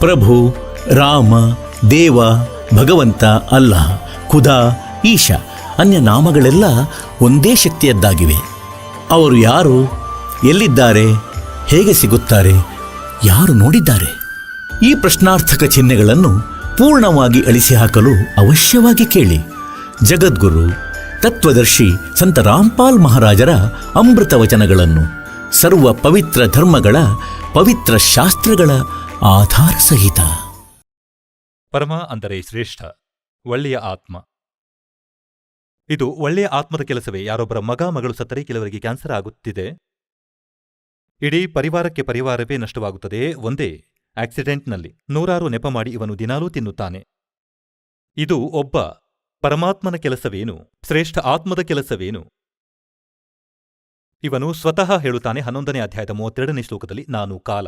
ಪ್ರಭು, ರಾಮ, ದೇವ, ಭಗವಂತ, ಅಲ್ಲಾಹ್, ಖುದಾ, ಈಶಾ ಅನ್ಯ ನಾಮಗಳೆಲ್ಲ ಒಂದೇ ಶಕ್ತಿಯದ್ದಾಗಿವೆ. ಅವರು ಯಾರು, ಎಲ್ಲಿದ್ದಾರೆ, ಹೇಗೆ ಸಿಗುತ್ತಾರೆ, ಯಾರು ನೋಡಿದ್ದಾರೆ? ಈ ಪ್ರಶ್ನಾರ್ಥಕ ಚಿಹ್ನೆಗಳನ್ನು ಪೂರ್ಣವಾಗಿ ಅಳಿಸಿ ಹಾಕಲು ಅವಶ್ಯವಾಗಿ ಕೇಳಿ ಜಗದ್ಗುರು ತತ್ವದರ್ಶಿ ಸಂತ ರಾಮ್ಪಾಲ್ ಮಹಾರಾಜರ ಅಮೃತ ವಚನಗಳನ್ನು, ಸರ್ವ ಪವಿತ್ರ ಧರ್ಮಗಳ ಪವಿತ್ರ ಶಾಸ್ತ್ರಗಳ ಆಧಾರ ಸಹಿತ. ಪರಮ ಅಂದರೆ ಶ್ರೇಷ್ಠ, ಒಳ್ಳೆಯ ಆತ್ಮ. ಇದು ಒಳ್ಳೆಯ ಆತ್ಮದ ಕೆಲಸವೇ. ಯಾರೊಬ್ಬರ ಮಗಳು ಸತ್ತರೆ ಕೆಲವರಿಗೆ ಕ್ಯಾನ್ಸರ್ ಆಗುತ್ತಿದೆ, ಇಡೀ ಪರಿವಾರವೇ ನಷ್ಟವಾಗುತ್ತದೆ ಒಂದೇ ಆಕ್ಸಿಡೆಂಟ್ನಲ್ಲಿ. ನೂರಾರು ನೆಪ ಮಾಡಿ ಇವನು ದಿನಾಲೂ ತಿನ್ನುತ್ತಾನೆ. ಇದು ಒಬ್ಬ ಪರಮಾತ್ಮನ ಕೆಲಸವೇನು? ಶ್ರೇಷ್ಠ ಆತ್ಮದ ಕೆಲಸವೇನು? ಇವನು ಸ್ವತಃ ಹೇಳುತ್ತಾನೆ 11ನೇ ಅಧ್ಯಾಯದ 32ನೇ ಶ್ಲೋಕದಲ್ಲಿ, ನಾನು ಕಾಲ.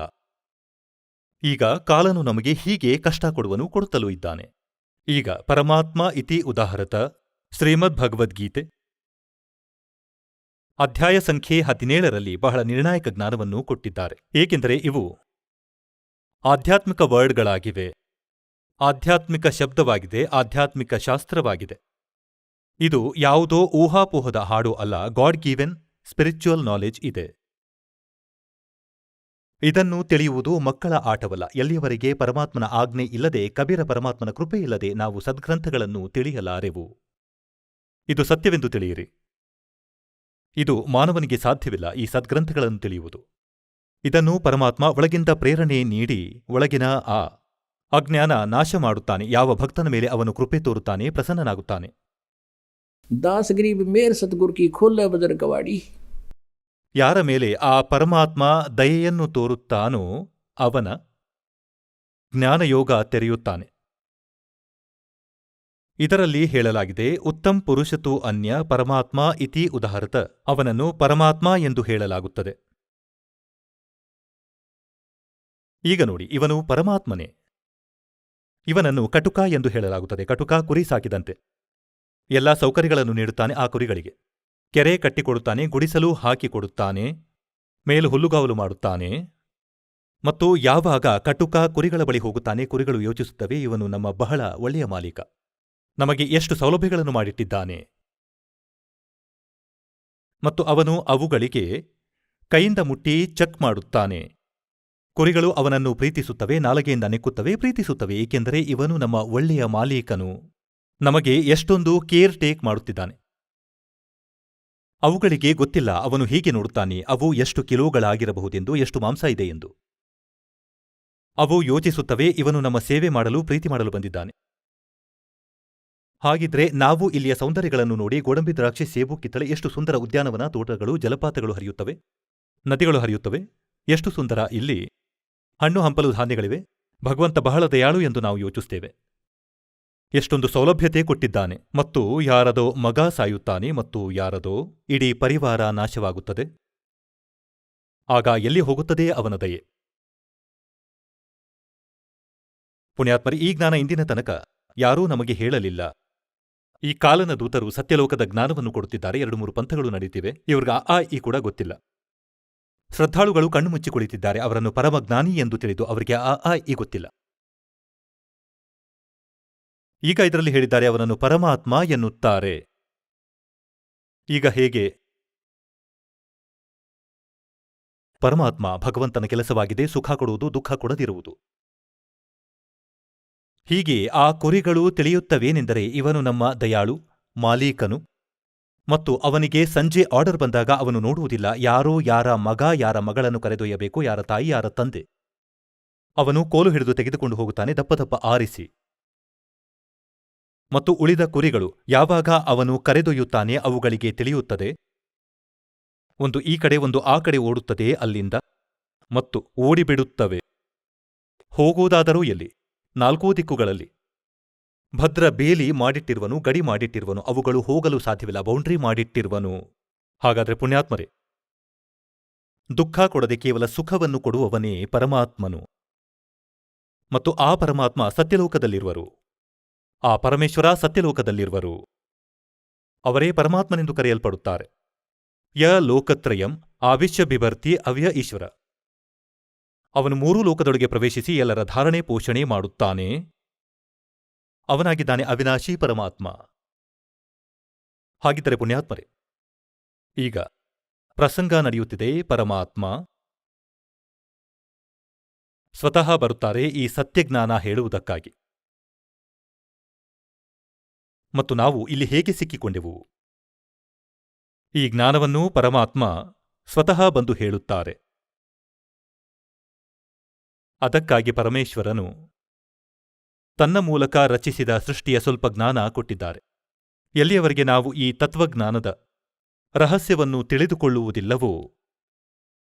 ಈಗ ಕಾಲನು ನಮಗೆ ಹೀಗೆ ಕಷ್ಟ ಕೊಡುತ್ತಲೂ ಇದ್ದಾನೆ. ಈಗ ಪರಮಾತ್ಮ ಇತಿ ಉದಾಹರತ ಶ್ರೀಮದ್ ಭಗವದ್ಗೀತೆ ಅಧ್ಯಾಯ ಸಂಖ್ಯೆ 17ರಲ್ಲಿ ಬಹಳ ನಿರ್ಣಾಯಕ ಜ್ಞಾನವನ್ನು ಕೊಟ್ಟಿದ್ದಾರೆ. ಏಕೆಂದರೆ ಇವು ಆಧ್ಯಾತ್ಮಿಕ ವರ್ಡ್ಗಳಾಗಿವೆ, ಆಧ್ಯಾತ್ಮಿಕ ಶಬ್ದವಾಗಿದೆ, ಆಧ್ಯಾತ್ಮಿಕ ಶಾಸ್ತ್ರವಾಗಿದೆ. ಇದು ಯಾವುದೋ ಊಹಾಪೋಹದ ಹಾಡು ಅಲ್ಲ, ಗಾಡ್ ಗಿವೆನ್ ಸ್ಪಿರಿಚುವಲ್ ನಾಲೆಜ್ ಇದೆ. ಇದನ್ನು ತಿಳಿಯುವುದು ಮಕ್ಕಳ ಆಟವಲ್ಲ. ಎಲ್ಲಿಯವರೆಗೆ ಪರಮಾತ್ಮನ ಆಜ್ಞೆ ಇಲ್ಲದೆ, ಕಬೀರ ಪರಮಾತ್ಮನ ಕೃಪೆ ಇಲ್ಲದೆ ನಾವು ಸದ್ಗ್ರಂಥಗಳನ್ನು ತಿಳಿಯಲಾರೆವು. ಇದು ಸತ್ಯವೆಂದು ತಿಳಿಯಿರಿ. ಇದು ಮಾನವನಿಗೆ ಸಾಧ್ಯವಿಲ್ಲ, ಈ ಸದ್ಗ್ರಂಥಗಳನ್ನು ತಿಳಿಯುವುದು. ಇದನ್ನು ಪರಮಾತ್ಮ ಒಳಗಿಂದ ಪ್ರೇರಣೆ ನೀಡಿ ಒಳಗಿನ ಆ ಅಜ್ಞಾನ ನಾಶ ಮಾಡುತ್ತಾನೆ. ಯಾವ ಭಕ್ತನ ಮೇಲೆ ಅವನು ಕೃಪೆ ತೋರುತ್ತಾನೆ, ಪ್ರಸನ್ನನಾಗುತ್ತಾನೆ. ದಾಸ ಗರೀಬ್ ಮೇರ್ ಸದ್ಗುರು ಕಿ ಖೋಲ ಬದರ್ ಕವಾಡಿ. ಯಾರ ಮೇಲೆ ಆ ಪರಮಾತ್ಮ ದಯೆಯನ್ನು ತೋರುತ್ತಾನೋ ಅವನ ಜ್ಞಾನಯೋಗ ತೆರೆಯುತ್ತಾನೆ. ಇದರಲ್ಲಿ ಹೇಳಲಾಗಿದೆ, ಉತ್ತಮ್ ಪುರುಷತು ಅನ್ಯ ಪರಮಾತ್ಮ ಇತಿ ಉದಾಹರತ. ಅವನನ್ನು ಪರಮಾತ್ಮ ಎಂದು ಹೇಳಲಾಗುತ್ತದೆ. ಈಗ ನೋಡಿ, ಇವನು ಪರಮಾತ್ಮನೇ. ಇವನನ್ನು ಕಟುಕ ಎಂದು ಹೇಳಲಾಗುತ್ತದೆ. ಕಟುಕ ಕುರಿ ಸಾಕಿದಂತೆ. ಎಲ್ಲಾ ಸೌಕರ್ಯಗಳನ್ನು ನೀಡುತ್ತಾನೆ ಆ ಕುರಿಗಳಿಗೆ. ಕೆರೆ ಕಟ್ಟಿಕೊಡುತ್ತಾನೆ, ಗುಡಿಸಲು ಹಾಕಿಕೊಡುತ್ತಾನೆ, ಮೇಲು ಹುಲ್ಲುಗಾವಲು ಮಾಡುತ್ತಾನೆ. ಮತ್ತು ಯಾವಾಗ ಕಟುಕ ಕುರಿಗಳ ಬಳಿ ಹೋಗುತ್ತಾನೆ, ಕುರಿಗಳು ಯೋಚಿಸುತ್ತವೆ, ಇವನು ನಮ್ಮ ಬಹಳ ಒಳ್ಳೆಯ ಮಾಲೀಕ, ನಮಗೆ ಎಷ್ಟು ಸೌಲಭ್ಯಗಳನ್ನು ಮಾಡಿಟ್ಟಿದ್ದಾನೆ. ಮತ್ತು ಅವನು ಅವುಗಳಿಗೆ ಕೈಯಿಂದ ಮುಟ್ಟಿ ಚೆಕ್ ಮಾಡುತ್ತಾನೆ. ಕುರಿಗಳು ಅವನನ್ನು ಪ್ರೀತಿಸುತ್ತವೆ, ನಾಲಗೆಯಿಂದ ನೆಕ್ಕುತ್ತವೆ, ಪ್ರೀತಿಸುತ್ತವೆ, ಏಕೆಂದರೆ ಇವನು ನಮ್ಮ ಒಳ್ಳೆಯ ಮಾಲೀಕನು, ನಮಗೆ ಎಷ್ಟೊಂದು ಕೇರ್ ಟೇಕ್ ಮಾಡುತ್ತಿದ್ದಾನೆ. ಅವುಗಳಿಗೆ ಗೊತ್ತಿಲ್ಲ ಅವನು ಹೀಗೆ ನೋಡುತ್ತಾನೆ, ಅವು ಎಷ್ಟು ಕಿಲೋಗಳಾಗಿರಬಹುದೆಂದು, ಎಷ್ಟು ಮಾಂಸ ಇದೆ ಎಂದು. ಅವು ಯೋಚಿಸುತ್ತವೆ, ಇವನು ನಮ್ಮ ಸೇವೆ ಮಾಡಲು, ಪ್ರೀತಿ ಮಾಡಲು ಬಂದಿದ್ದಾನೆ. ಹಾಗಿದ್ರೆ ನಾವು ಇಲ್ಲಿಯ ಸೌಂದರ್ಯಗಳನ್ನು ನೋಡಿ, ಗೋಡಂಬಿ, ದ್ರಾಕ್ಷಿ, ಸೇಬು, ಕಿತ್ತಳೆ, ಎಷ್ಟು ಸುಂದರ ಉದ್ಯಾನವನ, ತೋಟಗಳು, ಜಲಪಾತಗಳು ಹರಿಯುತ್ತವೆ, ನದಿಗಳು ಹರಿಯುತ್ತವೆ, ಎಷ್ಟು ಸುಂದರ ಇಲ್ಲಿ. ಹಣ್ಣು ಹಂಪಲು ಧಾನ್ಯಗಳಿವೆ, ಭಗವಂತ ಬಹಳ ದಯಾಳು ಎಂದು ನಾವು ಯೋಚಿಸುತ್ತೇವೆ. ಎಷ್ಟೊಂದು ಸೌಲಭ್ಯತೆ ಕೊಟ್ಟಿದ್ದಾನೆ. ಮತ್ತು ಯಾರದೋ ಮಗ ಸಾಯುತ್ತಾನೆ, ಮತ್ತು ಯಾರದೋ ಇಡೀ ಪರಿವಾರ ನಾಶವಾಗುತ್ತದೆ. ಆಗ ಎಲ್ಲಿ ಹೋಗುತ್ತದೆ ಅವನ ದಯೆ? ಪುಣ್ಯಾತ್ಮರಿ, ಈ ಜ್ಞಾನ ಇಂದಿನ ತನಕ ಯಾರೂ ನಮಗೆ ಹೇಳಲಿಲ್ಲ. ಈ ಕಾಲನ ದೂತರು ಸತ್ಯಲೋಕದ ಜ್ಞಾನವನ್ನು ಕೊಡುತ್ತಿದ್ದಾರೆ. 2-3 ಪಂಥಗಳು ನಡೆಯುತ್ತಿವೆ. ಇವ್ರಿಗೆ ಆ ಈ ಕೂಡ ಗೊತ್ತಿಲ್ಲ. ಶ್ರದ್ಧಾಳುಗಳು ಕಣ್ಣು ಮುಚ್ಚಿ ಕುಳಿತಿದ್ದಾರೆ. ಅವರನ್ನು ಪರಮಜ್ಞಾನಿ ಎಂದು ತಿಳಿದು ಅವರಿಗೆ ಆ ಈ ಗೊತ್ತಿಲ್ಲ. ಈಗ ಇದರಲ್ಲಿ ಹೇಳಿದ್ದಾರೆ, ಅವನನ್ನು ಪರಮಾತ್ಮ ಎನ್ನುತ್ತಾರೆ. ಈಗ ಹೇಗೆ? ಪರಮಾತ್ಮ ಭಗವಂತನ ಕೆಲಸವಾಗಿದೆ ಸುಖ ಕೊಡುವುದು, ದುಃಖ ಕೊಡದಿರುವುದು. ಹೀಗೆ ಆ ಕುರಿಗಳು ತಿಳಿಯುತ್ತವೇನೆಂದರೆ, ಇವನು ನಮ್ಮ ದಯಾಳು ಮಾಲೀಕನು. ಮತ್ತು ಅವನಿಗೆ ಸಂಜೆ ಆರ್ಡರ್ ಬಂದಾಗ ಅವನು ನೋಡುವುದಿಲ್ಲ ಯಾರೋ ಯಾರ ಮಗ ಯಾರ ಮಗಳನ್ನು ಕರೆದೊಯ್ಯಬೇಕು, ಯಾರ ತಾಯಿ ಯಾರ ತಂದೆ. ಅವನು ಕೋಲು ಹಿಡಿದು ತೆಗೆದುಕೊಂಡು ಹೋಗುತ್ತಾನೆ, ದಪ್ಪ ದಪ್ಪ ಆರಿಸಿ. ಮತ್ತು ಉಳಿದ ಕುರಿಗಳು ಯಾವಾಗ ಅವನು ಕರೆದೊಯ್ಯುತ್ತಾನೆ ಅವುಗಳಿಗೆ ತಿಳಿಯುತ್ತದೆ, ಒಂದು ಈ ಕಡೆ ಒಂದು ಆ ಕಡೆ ಓಡುತ್ತದೆ ಅಲ್ಲಿಂದ, ಮತ್ತು ಓಡಿಬಿಡುತ್ತವೆ. ಹೋಗುವುದಾದರೂ ಎಲ್ಲಿ? 4 ದಿಕ್ಕುಗಳಲ್ಲಿ. ಭದ್ರ ಬೇಲಿ ಮಾಡಿಟ್ಟಿರುವನು, ಗಡಿ ಮಾಡಿಟ್ಟಿರುವನು, ಅವುಗಳು ಹೋಗಲು ಸಾಧ್ಯವಿಲ್ಲ, ಬೌಂಡ್ರಿ ಮಾಡಿಟ್ಟಿರುವನು. ಹಾಗಾದರೆ ಪುಣ್ಯಾತ್ಮರೇ, ದುಃಖ ಕೊಡದೆ ಕೇವಲ ಸುಖವನ್ನು ಕೊಡುವವನೇ ಪರಮಾತ್ಮನು. ಮತ್ತು ಆ ಪರಮಾತ್ಮ ಸತ್ಯಲೋಕದಲ್ಲಿರುವರು, ಆ ಪರಮೇಶ್ವರ ಸತ್ಯಲೋಕದಲ್ಲಿರುವರು. ಅವರೇ ಪರಮಾತ್ಮನೆಂದು ಕರೆಯಲ್ಪಡುತ್ತಾರೆ. ಯ ಲೋಕತ್ರಯಂ ಆವಿಶ್ಯ ಬಿಭರ್ತಿ ಅವ್ಯ ಈಶ್ವರ. ಅವನು ಮೂರೂ ಲೋಕದೊಳಗೆ ಪ್ರವೇಶಿಸಿ ಎಲ್ಲರ ಧಾರಣೆ ಪೋಷಣೆ ಮಾಡುತ್ತಾನೆ. ಅವನಾಗಿದ್ದಾನೆ ಅವಿನಾಶಿ ಪರಮಾತ್ಮ. ಹಾಗಿದ್ದರೆ ಪುಣ್ಯಾತ್ಮರೇ, ಈಗ ಪ್ರಸಂಗ ನಡೆಯುತ್ತಿದೆ. ಪರಮಾತ್ಮ ಸ್ವತಃ ಬರುತ್ತಾರೆ ಈ ಸತ್ಯಜ್ಞಾನ ಹೇಳುವುದಕ್ಕಾಗಿ. ಮತ್ತು ನಾವು ಇಲ್ಲಿ ಹೇಗೆ ಸಿಕ್ಕಿಕೊಂಡೆವು? ಈ ಜ್ಞಾನವನ್ನೂ ಪರಮಾತ್ಮ ಸ್ವತಃ ಬಂದು ಹೇಳುತ್ತಾರೆ. ಅದಕ್ಕಾಗಿ ಪರಮೇಶ್ವರನು ತನ್ನ ಮೂಲಕ ರಚಿಸಿದ ಸೃಷ್ಟಿಯ ಸ್ವಲ್ಪ ಜ್ಞಾನ ಕೊಟ್ಟಿದ್ದಾರೆ. ಎಲ್ಲಿಯವರೆಗೆ ನಾವು ಈ ತತ್ವಜ್ಞಾನದ ರಹಸ್ಯವನ್ನು ತಿಳಿದುಕೊಳ್ಳುವುದಿಲ್ಲವೋ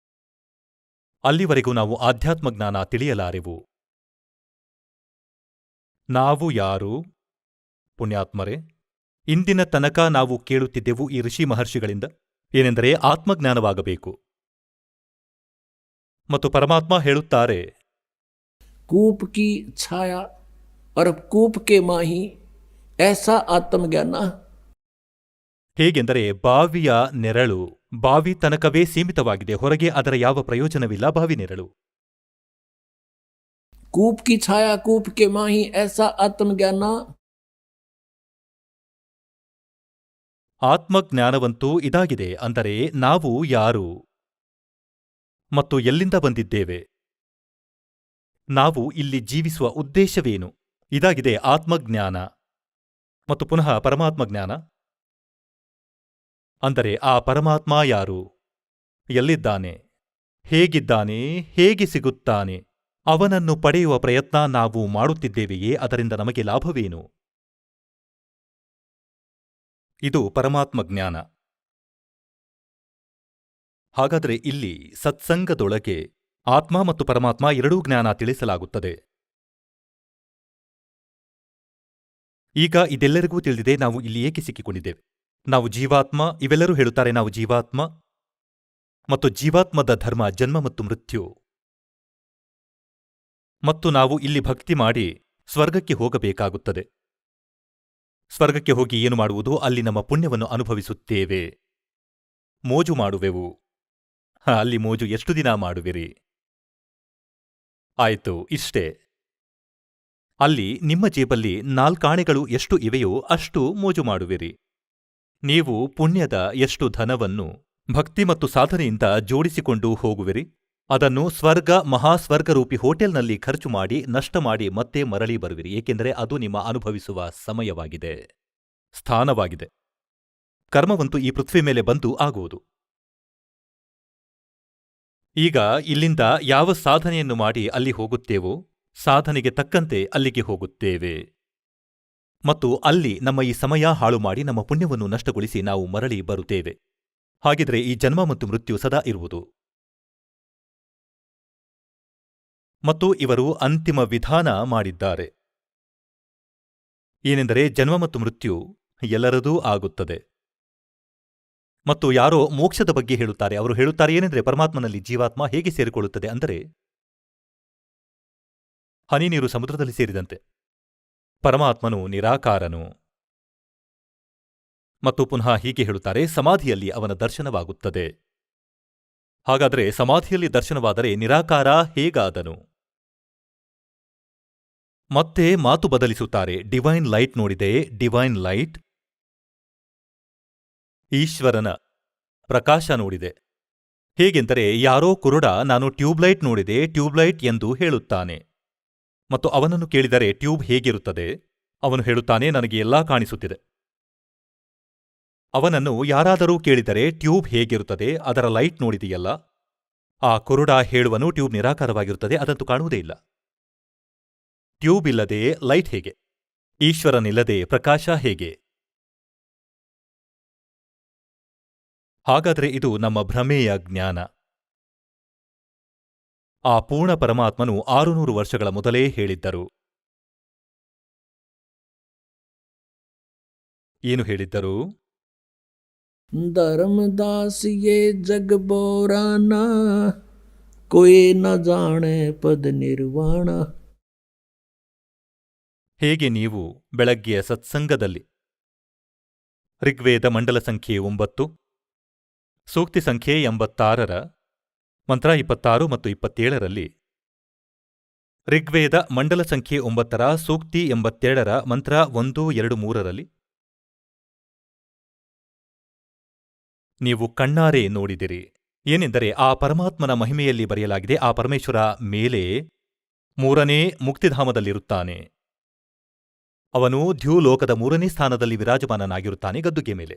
ಅಲ್ಲಿವರೆಗೂ ನಾವು ಆಧ್ಯಾತ್ಮಜ್ಞಾನ ತಿಳಿಯಲಾರೆವು. ನಾವು ಯಾರು? ಪುಣ್ಯಾತ್ಮರೇ, ಇಂದಿನ ತನಕ ನಾವು ಕೇಳುತ್ತಿದ್ದೆವು ಈ ಋಷಿ ಮಹರ್ಷಿಗಳಿಂದ, ಏನೆಂದರೆ ಆತ್ಮಜ್ಞಾನವಾಗಬೇಕು. ಮತ್ತು ಪರಮಾತ್ಮ ಹೇಳುತ್ತಾರೆ, कूप की छाया और कूप के माही ऐसा आत्मज्ञान। ಹೇಗೆಂದರೆ ಬಾವಿಯ ನೆರಳು ಬಾವಿ ತನಕವೇ ಸೀಮಿತವಾಗಿದೆ, ಹೊರಗೆ ಅದರ ಯಾವ ಪ್ರಯೋಜನವಿಲ್ಲ. ಬಾವಿ ನೆರಳು. कूप की छाया कूप के माही ऐसा आत्मज्ञान। ಆತ್ಮಜ್ಞಾನವಂತೂ ಇದಾಗಿದೆ. ಅಂದರೆ ನಾವು ಯಾರು ಮತ್ತು ಎಲ್ಲಿಂದ ಬಂದಿದ್ದೇವೆ, ನಾವು ಇಲ್ಲಿ ಜೀವಿಸುವ ಉದ್ದೇಶವೇನು, ಇದಾಗಿದೆ ಆತ್ಮಜ್ಞಾನ. ಮತ್ತು ಪುನಃ ಪರಮಾತ್ಮಜ್ಞಾನ ಅಂದರೆ ಆ ಪರಮಾತ್ಮ ಯಾರು, ಎಲ್ಲಿದ್ದಾನೆ, ಹೇಗಿದ್ದಾನೆ, ಹೇಗೆ ಸಿಗುತ್ತಾನೆ, ಅವನನ್ನು ಪಡೆಯುವ ಪ್ರಯತ್ನ ನಾವು ಮಾಡುತ್ತಿದ್ದೇವೆಯೇ, ಅದರಿಂದ ನಮಗೆ ಲಾಭವೇನು? ಇದು ಪರಮಾತ್ಮಜ್ಞಾನ. ಹಾಗಾದರೆ ಇಲ್ಲಿ ಸತ್ಸಂಗದೊಳಗೆ ಆತ್ಮ ಮತ್ತು ಪರಮಾತ್ಮ ಎರಡೂ ಜ್ಞಾನ ತಿಳಿಸಲಾಗುತ್ತದೆ. ಈಗ ಇದೆಲ್ಲರಿಗೂ ತಿಳಿದಿದೆ ನಾವು ಇಲ್ಲಿ ಏಕೆ ಸಿಕ್ಕಿಕೊಂಡಿದ್ದೇವೆ. ನಾವು ಜೀವಾತ್ಮ, ಇವೆಲ್ಲರೂ ಹೇಳುತ್ತಾರೆ ನಾವು ಜೀವಾತ್ಮ, ಮತ್ತು ಜೀವಾತ್ಮದ ಧರ್ಮ ಜನ್ಮ ಮತ್ತು ಮೃತ್ಯು. ಮತ್ತು ನಾವು ಇಲ್ಲಿ ಭಕ್ತಿ ಮಾಡಿ ಸ್ವರ್ಗಕ್ಕೆ ಹೋಗಬೇಕಾಗುತ್ತದೆ. ಸ್ವರ್ಗಕ್ಕೆ ಹೋಗಿ ಏನು ಮಾಡುವುದು? ಅಲ್ಲಿ ನಮ್ಮ ಪುಣ್ಯವನ್ನು ಅನುಭವಿಸುತ್ತೇವೆ, ಮೋಜು ಮಾಡುವೆವು. ಅಲ್ಲಿ ಮೋಜು ಎಷ್ಟು ದಿನ ಮಾಡುವಿರಿ? ಆಯಿತು, ಇಷ್ಟೇ. ಅಲ್ಲಿ ನಿಮ್ಮ ಜೇಬಲ್ಲಿ 4 ಆಣೆಗಳು ಎಷ್ಟು ಇವೆಯೋ ಅಷ್ಟು ಮೋಜು ಮಾಡುವಿರಿ. ನೀವು ಪುಣ್ಯದ ಎಷ್ಟು ಧನವನ್ನು ಭಕ್ತಿ ಮತ್ತು ಸಾಧನೆಯಿಂದ ಜೋಡಿಸಿಕೊಂಡು ಹೋಗುವಿರಿ, ಅದನ್ನು ಸ್ವರ್ಗ ಮಹಾಸ್ವರ್ಗರೂಪಿ ಹೋಟೆಲ್ನಲ್ಲಿ ಖರ್ಚು ಮಾಡಿ ನಷ್ಟ ಮಾಡಿ ಮತ್ತೆ ಮರಳಿ ಬರುವಿರಿ. ಏಕೆಂದರೆ ಅದು ನಿಮ್ಮ ಅನುಭವಿಸುವ ಸಮಯವಾಗಿದೆ, ಸ್ಥಾನವಾಗಿದೆ. ಕರ್ಮವಂತೂ ಈ ಪೃಥ್ವಿ ಮೇಲೆ ಬಂದು ಆಗುವುದು. ಈಗ ಇಲ್ಲಿಂದ ಯಾವ ಸಾಧನೆಯನ್ನು ಮಾಡಿ ಅಲ್ಲಿ ಹೋಗುತ್ತೇವೋ ಸಾಧನೆಗೆ ತಕ್ಕಂತೆ ಅಲ್ಲಿಗೆ ಹೋಗುತ್ತೇವೆ. ಮತ್ತು ಅಲ್ಲಿ ನಮ್ಮ ಈ ಸಮಯ ಹಾಳು ಮಾಡಿ ನಮ್ಮ ಪುಣ್ಯವನ್ನು ನಷ್ಟಗೊಳಿಸಿ ನಾವು ಮರಳಿ ಬರುತ್ತೇವೆ. ಹಾಗಿದ್ರೆ ಈ ಜನ್ಮ ಮತ್ತು ಮೃತ್ಯು ಸದಾ ಇರುವುದು. ಮತ್ತು ಇವರು ಅಂತಿಮ ವಿಧಾನ ಮಾಡಿದ್ದಾರೆ. ಏನೆಂದರೆ ಜನ್ಮ ಮತ್ತು ಮೃತ್ಯು ಎಲ್ಲರದೂ ಆಗುತ್ತದೆ. ಮತ್ತು ಯಾರೋ ಮೋಕ್ಷದ ಬಗ್ಗೆ ಹೇಳುತ್ತಾರೆ. ಅವರು ಹೇಳುತ್ತಾರೆ ಏನೆಂದರೆ ಪರಮಾತ್ಮನಲ್ಲಿ ಜೀವಾತ್ಮ ಹೇಗೆ ಸೇರಿಕೊಳ್ಳುತ್ತದೆ ಅಂದರೆ ಹನಿ ನೀರು ಸಮುದ್ರದಲ್ಲಿ ಸೇರಿದಂತೆ. ಪರಮಾತ್ಮನು ನಿರಾಕಾರನು. ಮತ್ತು ಪುನಃ ಹೀಗೆ ಹೇಳುತ್ತಾರೆ, ಸಮಾಧಿಯಲ್ಲಿ ಅವನ ದರ್ಶನವಾಗುತ್ತದೆ. ಹಾಗಾದರೆ ಸಮಾಧಿಯಲ್ಲಿ ದರ್ಶನವಾದರೆ ನಿರಾಕಾರ ಹೇಗಾದನು? ಮತ್ತೆ ಮಾತು ಬದಲಿಸುತ್ತಾರೆ. ಡಿವೈನ್ ಲೈಟ್ ನೋಡಿದೆ, ಡಿವೈನ್ ಲೈಟ್ ಈಶ್ವರನ ಪ್ರಕಾಶ ನೋಡಿದೆ. ಹೇಗೆಂದರೆ ಯಾರೋ ಕುರುಡ ನಾನು ಟ್ಯೂಬ್ಲೈಟ್ ನೋಡಿದೆ, ಟ್ಯೂಬ್ಲೈಟ್ ಎಂದು ಹೇಳುತ್ತಾನೆ. ಮತ್ತು ಅವನನ್ನು ಕೇಳಿದರೆ ಟ್ಯೂಬ್ ಹೇಗಿರುತ್ತದೆ? ಅವನು ಹೇಳುತ್ತಾನೆ ನನಗೆ ಎಲ್ಲಾ ಕಾಣಿಸುತ್ತಿದೆ. ಅವನನ್ನು ಯಾರಾದರೂ ಕೇಳಿದರೆ ಟ್ಯೂಬ್ ಹೇಗಿರುತ್ತದೆ, ಅದರ ಲೈಟ್ ನೋಡಿದೆಯಲ್ಲ? ಆ ಕುರುಡ ಹೇಳುವನು ಟ್ಯೂಬ್ ನಿರಾಕಾರವಾಗಿರುತ್ತದೆ, ಅದಂತೂ ಕಾಣುವುದೇ ಇಲ್ಲ. ಟ್ಯೂಬ್ ಇಲ್ಲದೆ ಲೈಟ್ ಹೇಗೆ? ಈಶ್ವರನಿಲ್ಲದೆ ಪ್ರಕಾಶ ಹೇಗೆ? ಹಾಗಾದರೆ ಇದು ನಮ್ಮ ಭ್ರಮೆಯ ಜ್ಞಾನ. ಆ ಪೂರ್ಣ ಪರಮಾತ್ಮನು 600 ವರ್ಷಗಳ ಮೊದಲೇ ಹೇಳಿದ್ದರು. ಏನು ಹೇಳಿದ್ದರು? धर्मदास ये जग बोराना कोई न जाने पद निर्वाಣ. ಹೇಗೆ ನೀವು ಬೆಳಗ್ಗೆಯ ಸತ್ಸಂಗದಲ್ಲಿ ಋಗ್ವೇದ ಮಂಡಲ ಸಂಖ್ಯೆ 9, ಸೂಕ್ತಿ ಸಂಖ್ಯೆ 86ರ ಮಂತ್ರ 26 ಮತ್ತು 27ರಲ್ಲಿ ಋಗ್ವೇದ ಮಂಡಲ ಸಂಖ್ಯೆ 9 ಸೂಕ್ತಿ 82 ಮಂತ್ರ 1, 2, 3ರಲ್ಲಿ ನೀವು ಕಣ್ಣಾರೆ ನೋಡಿದಿರಿ. ಏನೆಂದರೆ ಆ ಪರಮಾತ್ಮನ ಮಹಿಮೆಯಲ್ಲಿ ಬರೆಯಲಾಗಿದೆ, ಆ ಪರಮೇಶ್ವರ ಮೇಲೆ 3ನೇ ಮುಕ್ತಿಧಾಮದಲ್ಲಿರುತ್ತಾನೆ. ಅವನು ದ್ಯೂಲೋಕದ 3ನೇ ಸ್ಥಾನದಲ್ಲಿ ವಿರಾಜಮಾನನಾಗಿರುತ್ತಾನೆ, ಗದ್ದುಗೆ ಮೇಲೆ.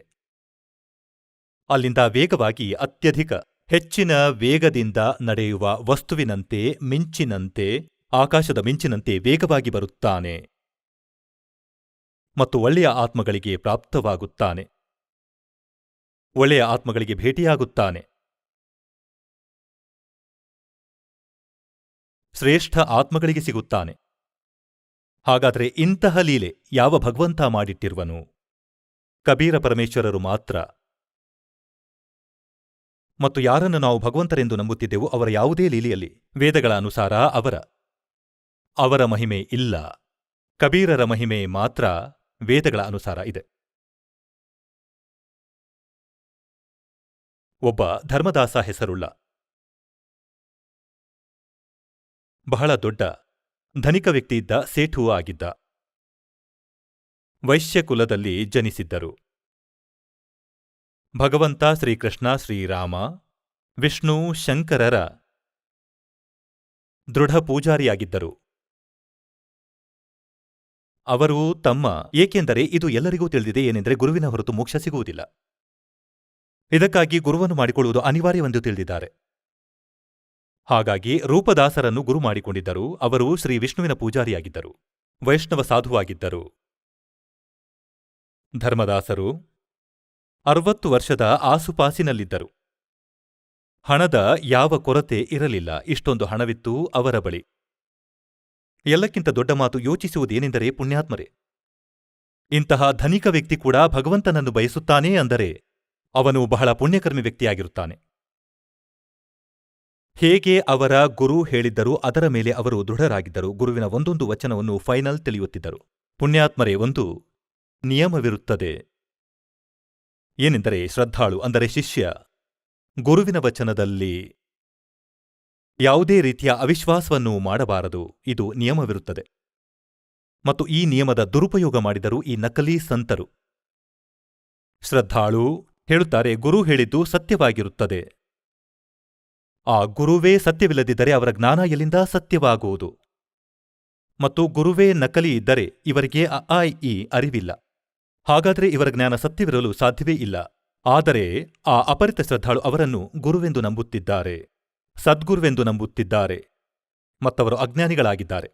ಅಲ್ಲಿಂದ ವೇಗವಾಗಿ ಅತ್ಯಧಿಕ ಹೆಚ್ಚಿನ ವೇಗದಿಂದ ನಡೆಯುವ ವಸ್ತುವಿನಂತೆ, ಮಿಂಚಿನಂತೆ, ಆಕಾಶದ ಮಿಂಚಿನಂತೆ ವೇಗವಾಗಿ ಬರುತ್ತಾನೆ ಮತ್ತು ಒಳ್ಳೆಯ ಆತ್ಮಗಳಿಗೆ ಪ್ರಾಪ್ತವಾಗುತ್ತಾನೆ, ಒಳ್ಳೆಯ ಆತ್ಮಗಳಿಗೆ ಭೇಟಿಯಾಗುತ್ತಾನೆ, ಶ್ರೇಷ್ಠ ಆತ್ಮಗಳಿಗೆ ಸಿಗುತ್ತಾನೆ. ಹಾಗಾದರೆ ಇಂತಹ ಲೀಲೆ ಯಾವ ಭಗವಂತ ಮಾಡಿಟ್ಟಿರುವನು? ಕಬೀರ ಪರಮೇಶ್ವರರು ಮಾತ್ರ. ಮತ್ತು ಯಾರನ್ನು ನಾವು ಭಗವಂತರೆಂದು ನಂಬುತ್ತಿದ್ದೆವು, ಅವರ ಯಾವುದೇ ಲೀಲೆಯಲ್ಲಿ ವೇದಗಳ ಅನುಸಾರ ಅವರ ಮಹಿಮೆ ಇಲ್ಲ. ಕಬೀರರ ಮಹಿಮೆ ಮಾತ್ರ ವೇದಗಳ ಅನುಸಾರ ಇದೆ. ಒಬ್ಬ ಧರ್ಮದಾಸ ಹೆಸರುಳ್ಳ ಬಹಳ ದೊಡ್ಡ ಧನಿಕ ವ್ಯಕ್ತಿಯಿದ್ದ, ಸೇಠೂ ಆಗಿದ್ದ. ವೈಶ್ಯಕುಲದಲ್ಲಿ ಜನಿಸಿದ್ದರು. ಭಗವಂತ ಶ್ರೀಕೃಷ್ಣ, ಶ್ರೀರಾಮ, ವಿಷ್ಣು, ಶಂಕರರ ದೃಢ ಪೂಜಾರಿಯಾಗಿದ್ದರು. ಅವರು ಏಕೆಂದರೆ ಇದು ಎಲ್ಲರಿಗೂ ತಿಳಿದಿದೆ, ಏನೆಂದರೆ ಗುರುವಿನ ಹೊರತು ಮೋಕ್ಷ ಸಿಗುವುದಿಲ್ಲ. ಇದಕ್ಕಾಗಿ ಗುರುವನ್ನು ಮಾಡಿಕೊಳ್ಳುವುದು ಅನಿವಾರ್ಯವೆಂದು ತಿಳಿದಿದ್ದಾರೆ. ಹಾಗಾಗಿ ರೂಪದಾಸರನ್ನು ಗುರು ಮಾಡಿಕೊಂಡಿದ್ದರು. ಅವರು ಶ್ರೀ ವಿಷ್ಣುವಿನ ಪೂಜಾರಿಯಾಗಿದ್ದರು, ವೈಷ್ಣವ ಸಾಧುವಾಗಿದ್ದರು. ಧರ್ಮದಾಸರು 60 ವರ್ಷದ ಆಸುಪಾಸಿನಲ್ಲಿದ್ದರು. ಹಣದ ಯಾವ ಕೊರತೆ ಇರಲಿಲ್ಲ. ಇಷ್ಟೊಂದು ಹಣವಿತ್ತು ಅವರ ಬಳಿ. ಎಲ್ಲಕ್ಕಿಂತ ದೊಡ್ಡ ಮಾತು ಯೋಚಿಸುವುದೇನೆಂದರೆ, ಪುಣ್ಯಾತ್ಮರೇ, ಇಂತಹ ಧನಿಕ ವ್ಯಕ್ತಿ ಕೂಡ ಭಗವಂತನನ್ನು ಬಯಸುತ್ತಾನೆ ಅಂದರೆ ಅವನು ಬಹಳ ಪುಣ್ಯಕರ್ಮಿ ವ್ಯಕ್ತಿಯಾಗಿರುತ್ತಾನೆ. ಹೇಗೆ ಅವರ ಗುರು ಹೇಳಿದ್ದರು ಅದರ ಮೇಲೆ ಅವರು ದೃಢರಾಗಿದ್ದರು. ಗುರುವಿನ ಒಂದೊಂದು ವಚನವನ್ನು ಫೈನಲ್ ತಿಳಿಯುತ್ತಿದ್ದರು. ಪುಣ್ಯಾತ್ಮರೇ, ಒಂದು ನಿಯಮವಿರುತ್ತದೆ. ಏನೆಂದರೆ, ಶ್ರದ್ಧಾಳು ಅಂದರೆ ಶಿಷ್ಯ ಗುರುವಿನ ವಚನದಲ್ಲಿ ಯಾವುದೇ ರೀತಿಯ ಅವಿಶ್ವಾಸವನ್ನು ಮಾಡಬಾರದು. ಇದು ನಿಯಮವಿರುತ್ತದೆ. ಮತ್ತು ಈ ನಿಯಮದ ದುರುಪಯೋಗ ಮಾಡಿದರು ಈ ನಕಲಿ ಸಂತರು. ಶ್ರದ್ಧಾಳು ಹೇಳುತ್ತಾರೆ, ಗುರು ಹೇಳಿದ್ದು ಸತ್ಯವಾಗಿರುತ್ತದೆ. ಆ ಗುರುವೇ ಸತ್ಯವಿಲ್ಲದಿದ್ದರೆ ಅವರ ಜ್ಞಾನ ಎಲ್ಲಿಂದ ಸತ್ಯವಾಗುವುದು? ಮತ್ತು ಗುರುವೇ ನಕಲಿ ಇದ್ದರೆ ಇವರಿಗೆ ಅ ಇ ಅರಿವಿಲ್ಲ. ಹಾಗಾದರೆ ಇವರ ಜ್ಞಾನ ಸತ್ಯವಿರಲು ಸಾಧ್ಯವೇ ಇಲ್ಲ. ಆದರೆ ಆ ಅಪರಿತ ಶ್ರದ್ಧಾಳು ಅವರನ್ನು ಗುರುವೆಂದು ನಂಬುತ್ತಿದ್ದಾರೆ, ಸದ್ಗುರುವೆಂದು ನಂಬುತ್ತಿದ್ದಾರೆ, ಮತ್ತವರು ಅಜ್ಞಾನಿಗಳಾಗಿದ್ದಾರೆ.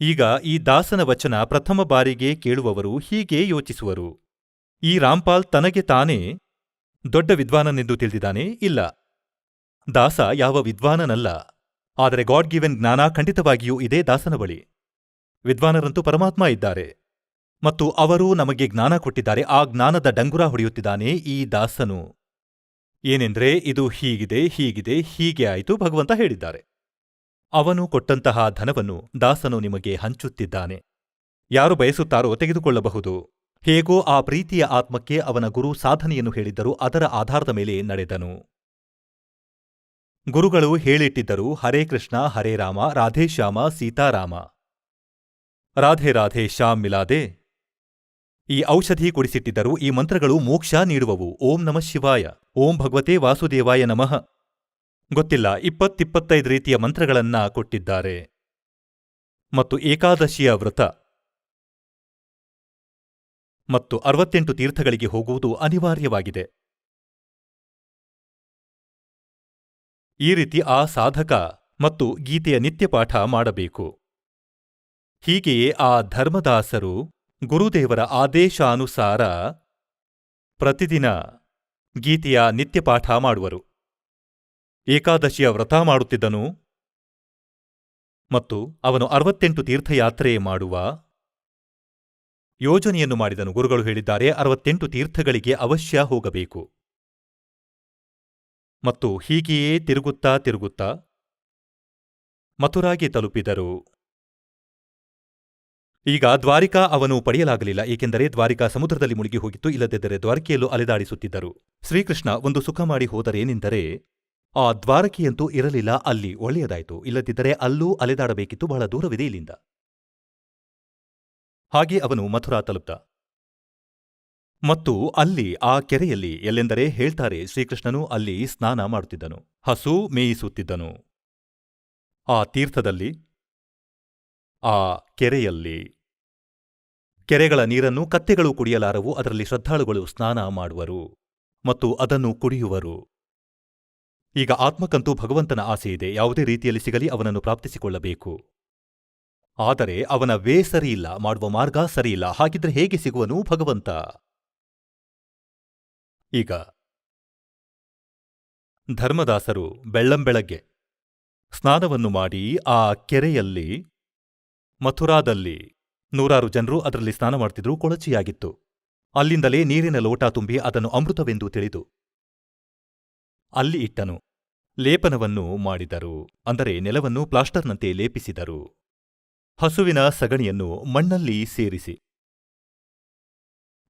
ಈಗ ಈ ದಾಸನ ವಚನ ಪ್ರಥಮ ಬಾರಿಗೆ ಕೇಳುವವರು ಹೀಗೆ ಯೋಚಿಸುವರು, ಈ ರಾಮ್ಪಾಲ್ ತನಗೆ ತಾನೇ ದೊಡ್ಡ ವಿದ್ವಾನನೆಂದು ತಿಳಿದಿದ್ದಾನೆ. ಇಲ್ಲ, ದಾಸ ಯಾವ ವಿದ್ವಾನನಲ್ಲ. ಆದರೆ ಗಾಡ್ ಗಿವೆನ್ ಜ್ಞಾನ ಖಂಡಿತವಾಗಿಯೂ ಇದೆ ದಾಸನ ಬಳಿ. ವಿದ್ವಾನರಂತೂ ಪರಮಾತ್ಮ ಇದ್ದಾರೆ ಮತ್ತು ಅವರು ನಮಗೆ ಜ್ಞಾನ ಕೊಟ್ಟಿದ್ದಾರೆ. ಆ ಜ್ಞಾನದ ಡಂಗುರ ಹೊಡೆಯುತ್ತಿದ್ದಾನೆ ಈ ದಾಸನು. ಏನೆಂದ್ರೆ, ಇದು ಹೀಗಿದೆ, ಹೀಗಿದೆ, ಹೀಗೆ ಆಯಿತು, ಭಗವಂತ ಹೇಳಿದ್ದಾರೆ. ಅವನು ಕೊಟ್ಟಂತಹ ಧನವನ್ನು ದಾಸನು ನಿಮಗೆ ಹಂಚುತ್ತಿದ್ದಾನೆ. ಯಾರು ಬಯಸುತ್ತಾರೋ ತೆಗೆದುಕೊಳ್ಳಬಹುದು. ಹೇಗೋ ಆ ಪ್ರೀತಿಯ ಆತ್ಮಕ್ಕೆ ಅವನ ಗುರು ಸಾಧನೆಯನ್ನು ಹೇಳಿದ್ದರು, ಅದರ ಆಧಾರದ ಮೇಲೆ ನಡೆದನು. ಗುರುಗಳು ಹೇಳಿಟ್ಟಿದ್ದರು, ಹರೇ ಕೃಷ್ಣ ಹರೇ ರಾಮ, ರಾಧೇ ಶ್ಯಾಮ ಸೀತಾರಾಮ, ರಾಧೆ ರಾಧೆ ಶ್ಯಾಮ್ ಮಿಲಾದೆ. ಈ ಔಷಧಿ ಕೊಡಿಸಿಟ್ಟಿದ್ದರು. ಈ ಮಂತ್ರಗಳು ಮೋಕ್ಷ ನೀಡುವವು. ಓಂ ನಮಃ ಶಿವಾಯ, ಓಂ ಭಗವತೆ ವಾಸುದೇವಾಯ ನಮಃ. ಗೊತ್ತಿಲ್ಲ, 20-25 ರೀತಿಯ ಮಂತ್ರಗಳನ್ನ ಕೊಟ್ಟಿದ್ದಾರೆ. ಮತ್ತು ಏಕಾದಶಿಯ ವ್ರತ ಮತ್ತು 68 ತೀರ್ಥಗಳಿಗೆ ಹೋಗುವುದು ಅನಿವಾರ್ಯವಾಗಿದೆ. ಈ ರೀತಿ ಆ ಸಾಧಕ ಮತ್ತು ಗೀತೆಯ ನಿತ್ಯಪಾಠ ಮಾಡಬೇಕು. ಹೀಗೆಯೇ ಆ ಧರ್ಮದಾಸರು ಗುರುದೇವರ ಆದೇಶಾನುಸಾರ ಪ್ರತಿದಿನ ಗೀತೆಯ ನಿತ್ಯಪಾಠ ಮಾಡುವರು. ಏಕಾದಶಿಯ ವ್ರತ ಮಾಡುತ್ತಿದ್ದನು ಮತ್ತು ಅವನು 68 ತೀರ್ಥಯಾತ್ರೆ ಮಾಡುವ ಯೋಜನೆಯನ್ನು ಮಾಡಿದನು. ಗುರುಗಳು ಹೇಳಿದ್ದಾರೆ, 68 ತೀರ್ಥಗಳಿಗೆ ಅವಶ್ಯ ಹೋಗಬೇಕು. ಮತ್ತು ಹೀಗೆಯೇ ತಿರುಗುತ್ತಾ ತಿರುಗುತ್ತಾ ಮಥುರಾಗೆ ತಲುಪಿದರು. ಈಗ ದ್ವಾರಿಕಾ ಅವನು ಪಡೆಯಲಾಗಲಿಲ್ಲ, ಏಕೆಂದರೆ ದ್ವಾರಿಕಾ ಸಮುದ್ರದಲ್ಲಿ ಮುಳುಗಿ ಹೋಗಿತ್ತು. ಇಲ್ಲದಿದ್ದರೆ ದ್ವಾರಕೆಯಲ್ಲೂ ಅಲೆದಾಡಿಸುತ್ತಿದ್ದರು. ಶ್ರೀಕೃಷ್ಣ ಒಂದು ಸುಖ ಮಾಡಿ ಹೋದರೇನೆಂದರೆ, ಆ ದ್ವಾರಕೆಯಂತೂ ಇರಲಿಲ್ಲ. ಅಲ್ಲಿ ಒಳ್ಳೆಯದಾಯಿತು. ಇಲ್ಲದಿದ್ದರೆ ಅಲ್ಲೂ ಅಲೆದಾಡಬೇಕಿತ್ತು. ಬಹಳ ದೂರವಿದೆ ಇಲ್ಲಿಂದ. ಹಾಗೆ ಅವನು ಮಥುರಾ ತಲುಪ್ತ. ಮತ್ತು ಅಲ್ಲಿ ಆ ಕೆರೆಯಲ್ಲಿ, ಎಲ್ಲೆಂದರೆ ಹೇಳ್ತಾರೆ ಶ್ರೀಕೃಷ್ಣನು ಅಲ್ಲಿ ಸ್ನಾನ ಮಾಡುತ್ತಿದ್ದನು, ಹಸು ಮೇಯಿಸುತ್ತಿದ್ದನು. ಆ ತೀರ್ಥದಲ್ಲಿ, ಆ ಕೆರೆಯಲ್ಲಿ. ಕೆರೆಗಳ ನೀರನ್ನು ಕತ್ತೆಗಳು ಕುಡಿಯಲಾರವು. ಅದರಲ್ಲಿ ಶ್ರದ್ಧಾಳುಗಳು ಸ್ನಾನ ಮಾಡುವರು ಮತ್ತು ಅದನ್ನು ಕುಡಿಯುವರು. ಈಗ ಆತ್ಮಕ್ಕಂತೂ ಭಗವಂತನ ಆಸೆಯಿದೆ. ಯಾವುದೇ ರೀತಿಯಲ್ಲಿ ಸಿಗಲಿ ಅವನನ್ನು ಪ್ರಾಪ್ತಿಸಿಕೊಳ್ಳಬೇಕು. ಆದರೆ ಅವನ ವೇ ಸರಿಯಿಲ್ಲ, ಮಾಡುವ ಮಾರ್ಗ ಸರಿಯಿಲ್ಲ. ಹಾಗಿದ್ರೆ ಹೇಗೆ ಸಿಗುವನು ಭಗವಂತ? ಈಗ ಧರ್ಮದಾಸರು ಬೆಳ್ಳಂಬೆಳಗ್ಗೆ ಸ್ನಾನವನ್ನು ಮಾಡಿ ಆ ಕೆರೆಯಲ್ಲಿ, ಮಥುರಾದಲ್ಲಿ ನೂರಾರು ಜನರು ಅದರಲ್ಲಿ ಸ್ನಾನ ಮಾಡ್ತಿದ್ರು. ಕೊಳಚೆಯಾಗಿತ್ತು. ಅಲ್ಲಿಂದಲೇ ನೀರಿನ ಲೋಟ ತುಂಬಿ ಅದನ್ನು ಅಮೃತವೆಂದು ತಿಳಿದು ಅಲ್ಲಿ ಇಟ್ಟನು. ಲೇಪನವನ್ನು ಮಾಡಿದರು. ಅಂದರೆ ನೆಲವನ್ನು ಪ್ಲಾಸ್ಟರ್ನಂತೆ ಲೇಪಿಸಿದರು. ಹಸುವಿನ ಸಗಣಿಯನ್ನು ಮಣ್ಣಲ್ಲಿ ಸೇರಿಸಿ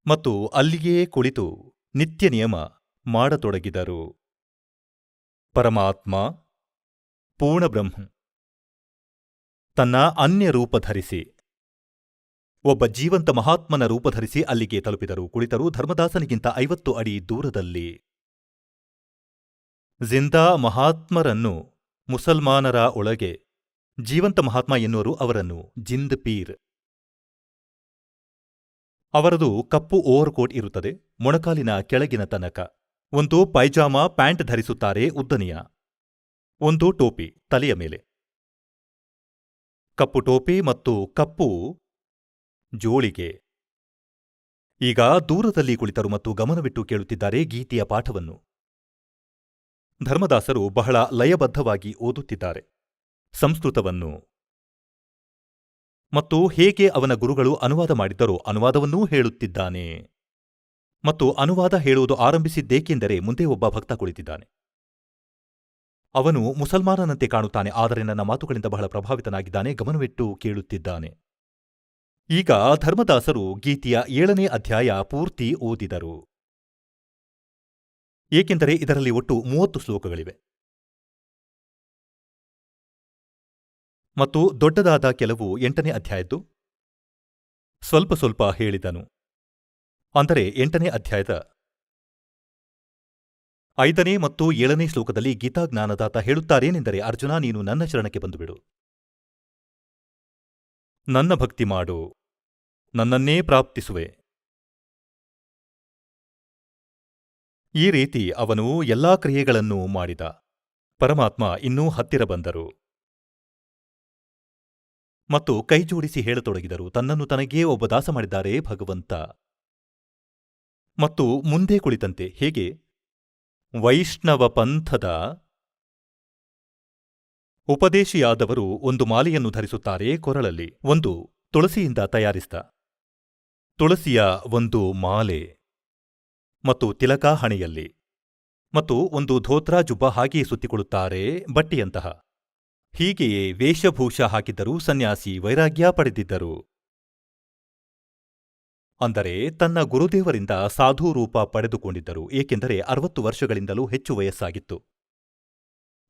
ಮತ್ತು ಅಲ್ಲಿಯೇ ಕುಳಿತು ನಿತ್ಯ ನಿಯಮ ಮಾಡತೊಡಗಿದರು. ಪರಮಾತ್ಮ ಪೂರ್ಣಬ್ರಹ್ಮ ತನ್ನ ಅನ್ಯ ರೂಪ ಧರಿಸಿ, ಒಬ್ಬ ಜೀವಂತ ಮಹಾತ್ಮನ ರೂಪಧರಿಸಿ ಅಲ್ಲಿಗೆ ತಲುಪಿದರು. ಕುಳಿತರು. ಧರ್ಮದಾಸನಿಗಿಂತ 50 ಅಡಿ ದೂರದಲ್ಲಿ. ಜಿಂದಾ ಮಹಾತ್ಮರನ್ನು ಮುಸಲ್ಮಾನರ ಒಳಗೆ ಜೀವಂತ ಮಹಾತ್ಮ ಎನ್ನುವರು. ಅವರನ್ನು ಜಿಂದ್ ಪೀರ್. ಅವರದು ಕಪ್ಪು ಓವರ್ಕೋಟ್ ಇರುತ್ತದೆ, ಮೊಣಕಾಲಿನ ಕೆಳಗಿನ ತನಕ. ಒಂದು ಪೈಜಾಮ ಪ್ಯಾಂಟ್ ಧರಿಸುತ್ತಾರೆ, ಉದ್ದನೆಯ. ಒಂದು ಟೋಪಿ ತಲೆಯ ಮೇಲೆ, ಕಪ್ಪು ಟೋಪಿ ಮತ್ತು ಕಪ್ಪು ಜೋಳಿಗೆ. ಈಗ ದೂರದಲ್ಲಿ ಕುಳಿತರು ಮತ್ತು ಗಮನವಿಟ್ಟು ಕೇಳುತ್ತಿದ್ದಾರೆ ಗೀತೆಯ ಪಾಠವನ್ನು. ಧರ್ಮದಾಸರು ಬಹಳ ಲಯಬದ್ಧವಾಗಿ ಓದುತ್ತಿದ್ದಾರೆ ಸಂಸ್ಕೃತವನ್ನು. ಮತ್ತು ಹೇಗೆ ಅವನ ಗುರುಗಳು ಅನುವಾದ ಮಾಡಿದ್ದರೋ ಅನುವಾದವನ್ನೂ ಹೇಳುತ್ತಿದ್ದಾನೆ. ಮತ್ತು ಅನುವಾದ ಹೇಳುವುದು ಆರಂಭಿಸಿದ್ದೇಕೆಂದರೆ ಮುಂದೆ ಒಬ್ಬ ಭಕ್ತ ಕುಳಿತಿದ್ದಾನೆ. ಅವನು ಮುಸಲ್ಮಾನನಂತೆ ಕಾಣುತ್ತಾನೆ, ಆದರೆ ನನ್ನ ಮಾತುಗಳಿಂದ ಬಹಳ ಪ್ರಭಾವಿತನಾಗಿದ್ದಾನೆ. ಗಮನವಿಟ್ಟು ಕೇಳುತ್ತಿದ್ದಾನೆ. ಈಗ ಧರ್ಮದಾಸರು ಗೀತೆಯ 7ನೇ ಅಧ್ಯಾಯ ಪೂರ್ತಿ ಓದಿದರು. ಏಕೆಂದರೆ ಇದರಲ್ಲಿ ಒಟ್ಟು 30 ಶ್ಲೋಕಗಳಿವೆ ಮತ್ತು ದೊಡ್ಡದಾದ ಕೆಲವು 8ನೇ ಅಧ್ಯಾಯದ್ದು ಸ್ವಲ್ಪ ಸ್ವಲ್ಪ ಹೇಳಿದನು. ಅಂದರೆ 8ನೇ ಅಧ್ಯಾಯದ 5ನೇ ಮತ್ತು 7ನೇ ಶ್ಲೋಕದಲ್ಲಿ ಗೀತಾಜ್ಞಾನದಾತ ಹೇಳುತ್ತಾರೇನೆಂದರೆ, ಅರ್ಜುನ, ನೀನು ನನ್ನ ಶರಣಕ್ಕೆ ಬಂದುಬಿಡು, ನನ್ನ ಭಕ್ತಿ ಮಾಡು, ನನ್ನನ್ನೇ ಪ್ರಾಪ್ತಿಸುವೆ. ಈ ರೀತಿ ಅವನು ಎಲ್ಲಾ ಕ್ರಿಯೆಗಳನ್ನೂ ಮಾಡಿದ. ಪರಮಾತ್ಮ ಇನ್ನೂ ಹತ್ತಿರ ಬಂದರು ಮತ್ತು ಕೈಜೋಡಿಸಿ ಹೇಳತೊಡಗಿದರು, ತನ್ನನ್ನು ತನಗೇ ಒಬ್ಬ ದಾಸ ಮಾಡಿದ್ದಾರೆ ಭಗವಂತ. ಮತ್ತು ಮುಂದೆ ಕುಳಿತಂತೆ ಹೇಗೆ ವೈಷ್ಣವ ಪಂಥದ ಉಪದೇಶಿಯಾದವರು ಒಂದು ಮಾಲೆಯನ್ನು ಧರಿಸುತ್ತಾರೆ ಕೊರಳಲ್ಲಿ, ಒಂದು ತುಳಸಿಯಿಂದ ತಯಾರಿಸಿದ ತುಳಸಿಯ ಒಂದು ಮಾಲೆ ಮತ್ತು ತಿಲಕ ಹಣೆಯಲ್ಲಿ, ಮತ್ತು ಒಂದು ಧೋತ್ರ ಜುಬ್ಬ ಹಾಗೆಯೇ ಸುತ್ತಿಕೊಳ್ಳುತ್ತಾರೆ, ಬಟ್ಟೆಯಂತಹ. ಹೀಗೆಯೇ ವೇಷಭೂಷ ಹಾಕಿದ್ದರೂ ಸನ್ಯಾಸಿ ವೈರಾಗ್ಯ ಪಡೆದಿದ್ದರು. ಅಂದರೆ ತನ್ನ ಗುರುದೇವರಿಂದ ಸಾಧುರೂಪ ಪಡೆದುಕೊಂಡಿದ್ದರು. ಏಕೆಂದರೆ 60 ವರ್ಷಗಳಿಂದಲೂ ಹೆಚ್ಚು ವಯಸ್ಸಾಗಿತ್ತು.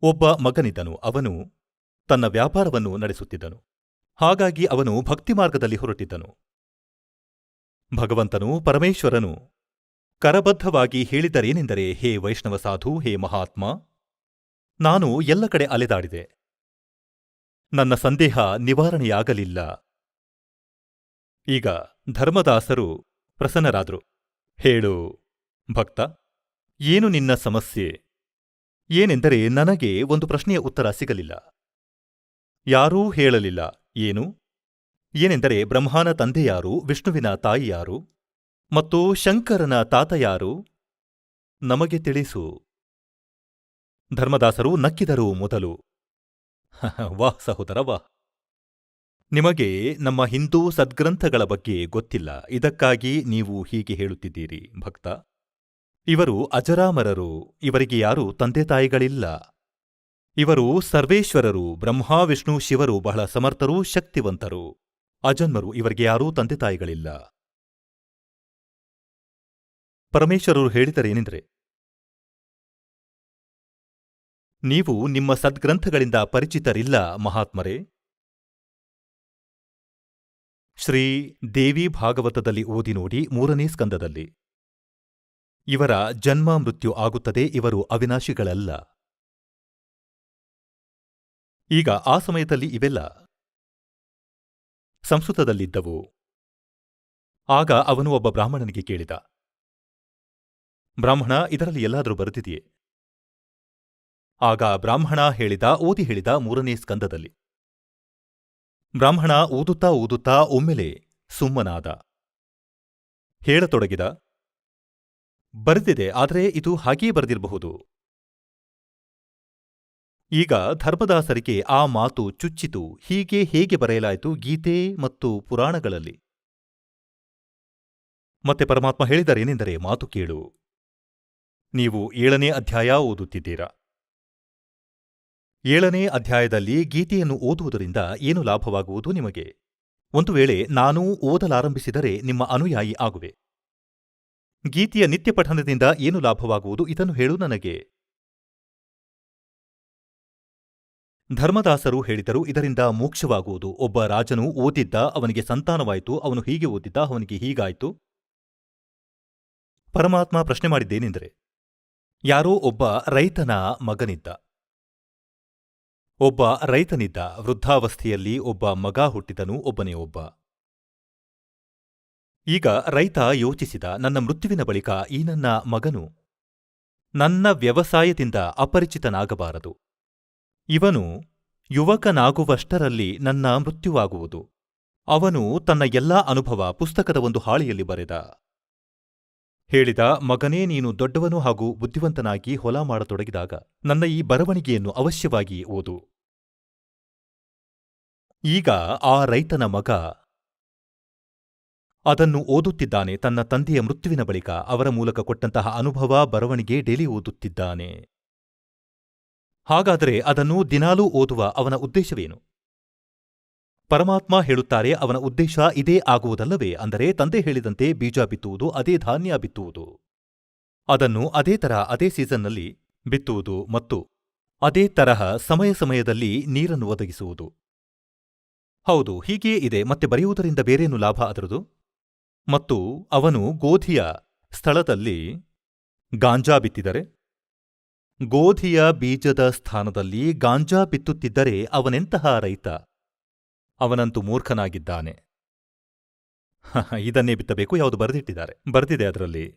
ಒಬ್ಬ ಮಗನಿದ್ದನು. ಅವನು ತನ್ನ ವ್ಯಾಪಾರವನ್ನು ನಡೆಸುತ್ತಿದ್ದನು. ಹಾಗಾಗಿ ಅವನು ಭಕ್ತಿ ಮಾರ್ಗದಲ್ಲಿ ಹೊರಟಿದ್ದನು. ಭಗವಂತನು, ಪರಮೇಶ್ವರನು ಕರಬದ್ಧವಾಗಿ ಹೇಳಿದರೇನೆಂದರೆ, ಹೇ ವೈಷ್ಣವ ಸಾಧು, ಹೇ ಮಹಾತ್ಮ, ನಾನು ಎಲ್ಲ ಕಡೆ ಅಲೆದಾಡಿದೆ, ನನ್ನ ಸಂದೇಹ ನಿವಾರಣೆಯಾಗಲಿಲ್ಲ. ಈಗ ಧರ್ಮದಾಸರು ಪ್ರಸನ್ನರಾದರು. ಹೇಳು ಭಕ್ತ, ಏನು ನಿನ್ನ ಸಮಸ್ಯೆ? ಏನೆಂದರೆ ನನಗೆ ಒಂದು ಪ್ರಶ್ನೆಯ ಉತ್ತರ ಸಿಗಲಿಲ್ಲ. ಯಾರೂ ಹೇಳಲಿಲ್ಲ. ಏನು? ಏನೆಂದರೆ ಬ್ರಹ್ಮನ ತಂದೆ ಯಾರು, ವಿಷ್ಣುವಿನ ತಾಯಿ ಯಾರು ಮತ್ತು ಶಂಕರನ ತಾತ ಯಾರು? ನಮಗೆ ತಿಳಿಸು. ಧರ್ಮದಾಸರು ನಕ್ಕಿದರು ಮೊದಲು. ವಾಹ್ ಸಹೋದರ, ವಾಹ್. ನಿಮಗೆ ನಮ್ಮ ಹಿಂದೂ ಸದ್ಗ್ರಂಥಗಳ ಬಗ್ಗೆ ಗೊತ್ತಿಲ್ಲ. ಇದಕ್ಕಾಗಿ ನೀವು ಹೀಗೆ ಹೇಳುತ್ತಿದ್ದೀರಿ ಭಕ್ತ. ಇವರು ಅಜರಾಮರರು. ಇವರಿಗೆ ಯಾರೂ ತಂದೆ ತಾಯಿಗಳಿಲ್ಲ. ಇವರು ಸರ್ವೇಶ್ವರರು. ಬ್ರಹ್ಮ, ವಿಷ್ಣು, ಶಿವರು ಬಹಳ ಸಮರ್ಥರೂ ಶಕ್ತಿವಂತರು. ಅಜನ್ಮರು. ಇವರಿಗೆ ಯಾರೂ ತಂದೆ ತಾಯಿಗಳಿಲ್ಲ. ಪರಮೇಶ್ವರರು ಹೇಳಿದರೇನೆಂದರೆ, ನೀವು ನಿಮ್ಮ ಸದ್ಗ್ರಂಥಗಳಿಂದ ಪರಿಚಿತರಿಲ್ಲ ಮಹಾತ್ಮರೇ. ಶ್ರೀ ದೇವಿ ಭಾಗವತದಲ್ಲಿ ಓದಿ ನೋಡಿ 3ನೇ ಸ್ಕಂದದಲ್ಲಿ. ಇವರ ಜನ್ಮ ಮೃತ್ಯು ಆಗುತ್ತದೆ, ಇವರು ಅವಿನಾಶಿಗಳಲ್ಲ. ಈಗ ಆ ಸಮಯದಲ್ಲಿ ಇವೆಲ್ಲ ಸಂಸ್ಕೃತದಲ್ಲಿದ್ದವು. ಆಗ ಅವನು ಒಬ್ಬ ಬ್ರಾಹ್ಮಣನಿಗೆ ಕೇಳಿದ, ಬ್ರಾಹ್ಮಣ, ಇದರಲ್ಲಿ ಎಲ್ಲಾದರೂ ಬರೆದಿದೆಯೇ? ಆಗ ಬ್ರಾಹ್ಮಣ ಓದಿ ಹೇಳಿದ 3ನೇ ಸ್ಕಂದದಲ್ಲಿ. ಬ್ರಾಹ್ಮಣ ಓದುತ್ತಾ ಓದುತ್ತಾ ಒಮ್ಮೆಲೆ ಸುಮ್ಮನಾದ. ಹೇಳತೊಡಗಿದ, ಬರೆದಿದೆ, ಆದರೆ ಇದು ಹಾಗೇ ಬರೆದಿರಬಹುದು. ಈಗ ಧರ್ಮದಾಸರಿಗೆ ಆ ಮಾತು ಚುಚ್ಚಿತು. ಹೀಗೆ ಹೇಗೆ ಬರೆಯಲಾಯಿತು ಗೀತೆ ಮತ್ತು ಪುರಾಣಗಳಲ್ಲಿ? ಮತ್ತೆ ಪರಮಾತ್ಮ ಹೇಳಿದರೇನೆಂದರೆ, ಮಾತು ಕೇಳು. ನೀವು 7ನೇ ಅಧ್ಯಾಯ ಓದುತ್ತಿದ್ದೀರಾ. 7ನೇ ಅಧ್ಯಾಯದಲ್ಲಿ ಗೀತೆಯನ್ನು ಓದುವುದರಿಂದ ಏನು ಲಾಭವಾಗುವುದು ನಿಮಗೆ? ಒಂದು ವೇಳೆ ನಾನೂ ಓದಲಾರಂಭಿಸಿದರೆ ನಿಮ್ಮ ಅನುಯಾಯಿ ಆಗುವೆ. ಗೀತೆಯ ನಿತ್ಯ ಪಠನದಿಂದ ಏನು ಲಾಭವಾಗುವುದು, ಇದನ್ನು ಹೇಳು ನನಗೆ. ಧರ್ಮದಾಸರು ಹೇಳಿದರು, ಇದರಿಂದ ಮೋಕ್ಷವಾಗುವುದು. ಒಬ್ಬ ರಾಜನು ಓದಿದ್ದ, ಅವನಿಗೆ ಸಂತಾನವಾಯಿತು, ಅವನು ಹೀಗೆ ಓದಿದ್ದ, ಅವನಿಗೆ ಹೀಗಾಯಿತು. ಪರಮಾತ್ಮ ಪ್ರಶ್ನೆ ಮಾಡಿದ್ದೇನೆಂದರೆ, ಯಾರೋ ಒಬ್ಬ ರೈತನ ಮಗನಿದ್ದ. ವೃದ್ಧಾವಸ್ಥೆಯಲ್ಲಿ ಒಬ್ಬ ಮಗ ಹುಟ್ಟಿದನು, ಒಬ್ಬನೇ ಒಬ್ಬ. ಈಗ ರೈತ ಯೋಚಿಸಿದ, ನನ್ನ ಮೃತ್ಯುವಿನ ಬಳಿಕ ಈ ನನ್ನ ಮಗನು ನನ್ನ ವ್ಯವಸಾಯದಿಂದ ಅಪರಿಚಿತನಾಗಬಾರದು. ಇವನು ಯುವಕನಾಗುವಷ್ಟರಲ್ಲಿ ನನ್ನ ಮೃತ್ಯುವಾಗುವುದು. ಅವನು ತನ್ನ ಎಲ್ಲಾ ಅನುಭವ ಪುಸ್ತಕದ ಒಂದು ಹಾಳೆಯಲ್ಲಿ ಬರೆದ. ಹೇಳಿದ, ಮಗನೇ, ನೀನು ದೊಡ್ಡವನು ಹಾಗೂ ಬುದ್ಧಿವಂತನಾಗಿ ಹೊಲ ಮಾಡತೊಡಗಿದಾಗ ನನ್ನ ಈ ಬರವಣಿಗೆಯನ್ನು ಅವಶ್ಯವಾಗಿ ಓದು. ಈಗ ಆ ರೈತನ ಮಗ ಅದನ್ನು ಓದುತ್ತಿದ್ದಾನೆ. ತನ್ನ ತಂದೆಯ ಮೃತ್ಯುವಿನ ಬಳಿಕ ಅವರ ಮೂಲಕ ಕೊಟ್ಟಂತಹ ಅನುಭವ ಬರವಣಿಗೆ ಡೈಲಿ ಓದುತ್ತಿದ್ದಾನೆ. ಹಾಗಾದರೆ ಅದನ್ನು ದಿನಾಲೂ ಓದುವ ಅವನ ಉದ್ದೇಶವೇನು? ಪರಮಾತ್ಮ ಹೇಳುತ್ತಾರೆ, ಅವನ ಉದ್ದೇಶ ಇದೇ ಆಗುವುದಲ್ಲವೇ? ಅಂದರೆ ತಂದೆ ಹೇಳಿದಂತೆ ಬೀಜ ಬಿತ್ತುವುದು, ಅದೇ ಧಾನ್ಯ ಬಿತ್ತುವುದು, ಅದನ್ನು ಅದೇ ತರಹ ಅದೇ ಸೀಸನ್ನಲ್ಲಿ ಬಿತ್ತುವುದು ಮತ್ತು ಅದೇ ತರಹ ಸಮಯದಲ್ಲಿ ನೀರನ್ನು ಒದಗಿಸುವುದು. ಹೌದು, ಹೀಗೆಯೇ ಇದೆ. ಮತ್ತೆ ಬರೆಯುವುದರಿಂದ ಬೇರೇನು ಲಾಭ ಅದರದು? ಮತ್ತು ಅವನು ಗೋಧಿಯ ಸ್ಥಳದಲ್ಲಿ ಗಾಂಜಾ ಬಿತ್ತಿದರೆ, ಗೋಧಿಯ ಬೀಜದ ಸ್ಥಾನದಲ್ಲಿ ಗಾಂಜಾ ಬಿತ್ತುತ್ತಿದ್ದರೆ ಅವನೆಂತಹ ರೈತ? ಅವನಂತೂ ಮೂರ್ಖನಾಗಿದ್ದಾನೆ. ಇದನ್ನೇ ಬಿತ್ತಬೇಕು, ಯಾವುದು ಬರೆದಿದೆ ಅದರಲ್ಲಿ.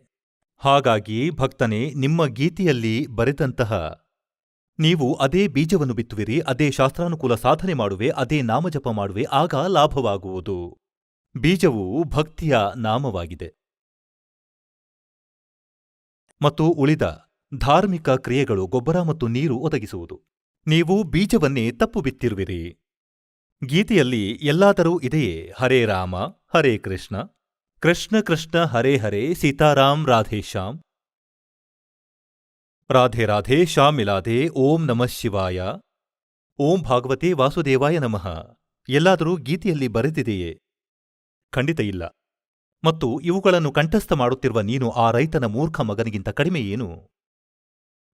ಹಾಗಾಗಿ ಭಕ್ತನೇ, ನಿಮ್ಮ ಗೀತೆಯಲ್ಲಿ ಬರೆದಂತಹ ನೀವು ಅದೇ ಬೀಜವನ್ನು ಬಿತ್ತುವಿರಿ, ಅದೇ ಶಾಸ್ತ್ರಾನುಕೂಲ ಸಾಧನೆ ಮಾಡುವೆ, ಅದೇ ನಾಮಜಪ ಮಾಡುವೆ, ಆಗ ಲಾಭವಾಗುವುದು. ಬೀಜವು ಭಕ್ತಿಯ ನಾಮವಾಗಿದೆ ಮತ್ತು ಉಳಿದ ಧಾರ್ಮಿಕ ಕ್ರಿಯೆಗಳು ಗೊಬ್ಬರ ಮತ್ತು ನೀರು ಒದಗಿಸುವುದು. ನೀವು ಬೀಜವನ್ನೇ ತಪ್ಪು ಬಿತ್ತಿರುವಿರಿ. ಗೀತೆಯಲ್ಲಿ ಎಲ್ಲಾದರೂ ಇದೆಯೇ? ಹರೇ ರಾಮ ಹರೇ ಕೃಷ್ಣ, ಕೃಷ್ಣ ಕೃಷ್ಣ ಹರೇ ಹರೇ, ಸೀತಾರಾಮ್ ರಾಧೇಶ್ಯಾಮ್, ರಾಧೆ ರಾಧೆ ಶ್ಯಾಮ್ ಮಿಲಾದೆ, ಓಂ ನಮಃ ಶಿವಾಯ, ಓಂ ಭಾಗವತೆ ವಾಸುದೇವಾಯ ನಮಃ. ಎಲ್ಲಾದರೂ ಗೀತೆಯಲ್ಲಿ ಬರೆದಿದೆಯೇ? ಖಂಡಿತ ಇಲ್ಲ. ಮತ್ತು ಇವುಗಳನ್ನು ಕಂಠಸ್ಥ ಮಾಡುತ್ತಿರುವ ನೀನು ಆ ರೈತನ ಮೂರ್ಖ ಮಗನಿಗಿಂತ ಕಡಿಮೆ ಏನು?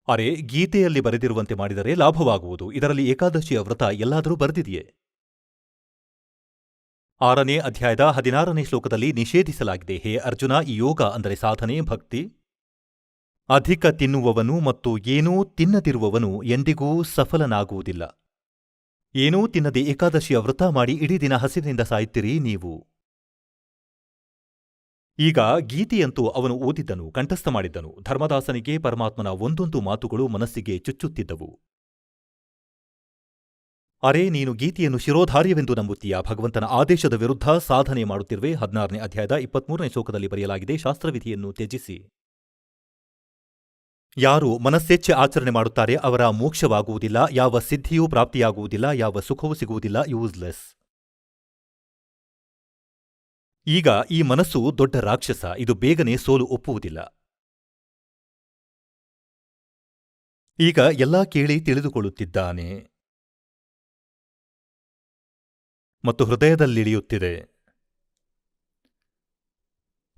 ಅರೆ, ಗೀತೆಯಲ್ಲಿ ಬರೆದಿರುವಂತೆ ಮಾಡಿದರೆ ಲಾಭವಾಗುವುದು. ಇದರಲ್ಲಿ ಏಕಾದಶಿಯ ವ್ರತ ಎಲ್ಲಾದರೂ ಬರೆದಿದೆಯೇ? 6ನೇ ಅಧ್ಯಾಯದ 16ನೇ ಶ್ಲೋಕದಲ್ಲಿ ನಿಷೇಧಿಸಲಾಗಿದೆ, ಹೇ ಅರ್ಜುನ, ಈ ಯೋಗ ಅಂದರೆ ಸಾಧನೆ, ಭಕ್ತಿ. ಅಧಿಕ ತಿನ್ನುವವನು ಮತ್ತು ಏನೂ ತಿನ್ನದಿರುವವನು ಎಂದಿಗೂ ಸಫಲನಾಗುವುದಿಲ್ಲ. ಏನೂ ತಿನ್ನದೆ ಏಕಾದಶಿಯ ವ್ರತ ಮಾಡಿ ಇಡೀ ದಿನ ಹಸಿವಿನಿಂದ ಸಾಯುತ್ತೀರಿ ನೀವು. ಈಗ ಗೀತೆಯಂತೂ ಅವನು ಓದಿದ್ದನು, ಕಂಠಸ್ಥ ಮಾಡಿದ್ದನು. ಧರ್ಮದಾಸನಿಗೆ ಪರಮಾತ್ಮನ ಒಂದೊಂದು ಮಾತುಗಳು ಮನಸ್ಸಿಗೆ ಚುಚ್ಚುತ್ತಿದ್ದವು. ಅರೆ, ನೀನು ಗೀತೆಯನ್ನು ಶಿರೋಧಾರ್ಯವೆಂದು ನಂಬುತ್ತೀಯ. ಭಗವಂತನ ಆದೇಶದ ವಿರುದ್ಧ ಸಾಧನೆ ಮಾಡುತ್ತಿರುವೆ. 16ನೇ ಅಧ್ಯಾಯದ 23ನೇ ಶ್ಲೋಕದಲ್ಲಿ ಬರೆಯಲಾಗಿದೆ, ಶಾಸ್ತ್ರವಿಧಿಯನ್ನು ತ್ಯಜಿಸಿ. ಯಾರು ಮನಸ್ಸೆಚ್ಚೆ ಆಚರಣೆ ಮಾಡುತ್ತಾರೆ ಅವರ ಮೋಕ್ಷವಾಗುವುದಿಲ್ಲ, ಯಾವ ಸಿದ್ಧಿಯೂ ಪ್ರಾಪ್ತಿಯಾಗುವುದಿಲ್ಲ, ಯಾವ ಸುಖವೂ ಸಿಗುವುದಿಲ್ಲ. ಯೂಸ್ಲೆಸ್. ಈಗ ಈ ಮನಸ್ಸು ದೊಡ್ಡ ರಾಕ್ಷಸ. ಇದು ಬೇಗನೆ ಸೋಲು ಒಪ್ಪುವುದಿಲ್ಲ. ಈಗ ಎಲ್ಲಾ ಕೇಳಿ ತಿಳಿದುಕೊಳ್ಳುತ್ತಿದ್ದಾನೆ ಮತ್ತು ಹೃದಯದಲ್ಲಿಳಿಯುತ್ತಿದೆ.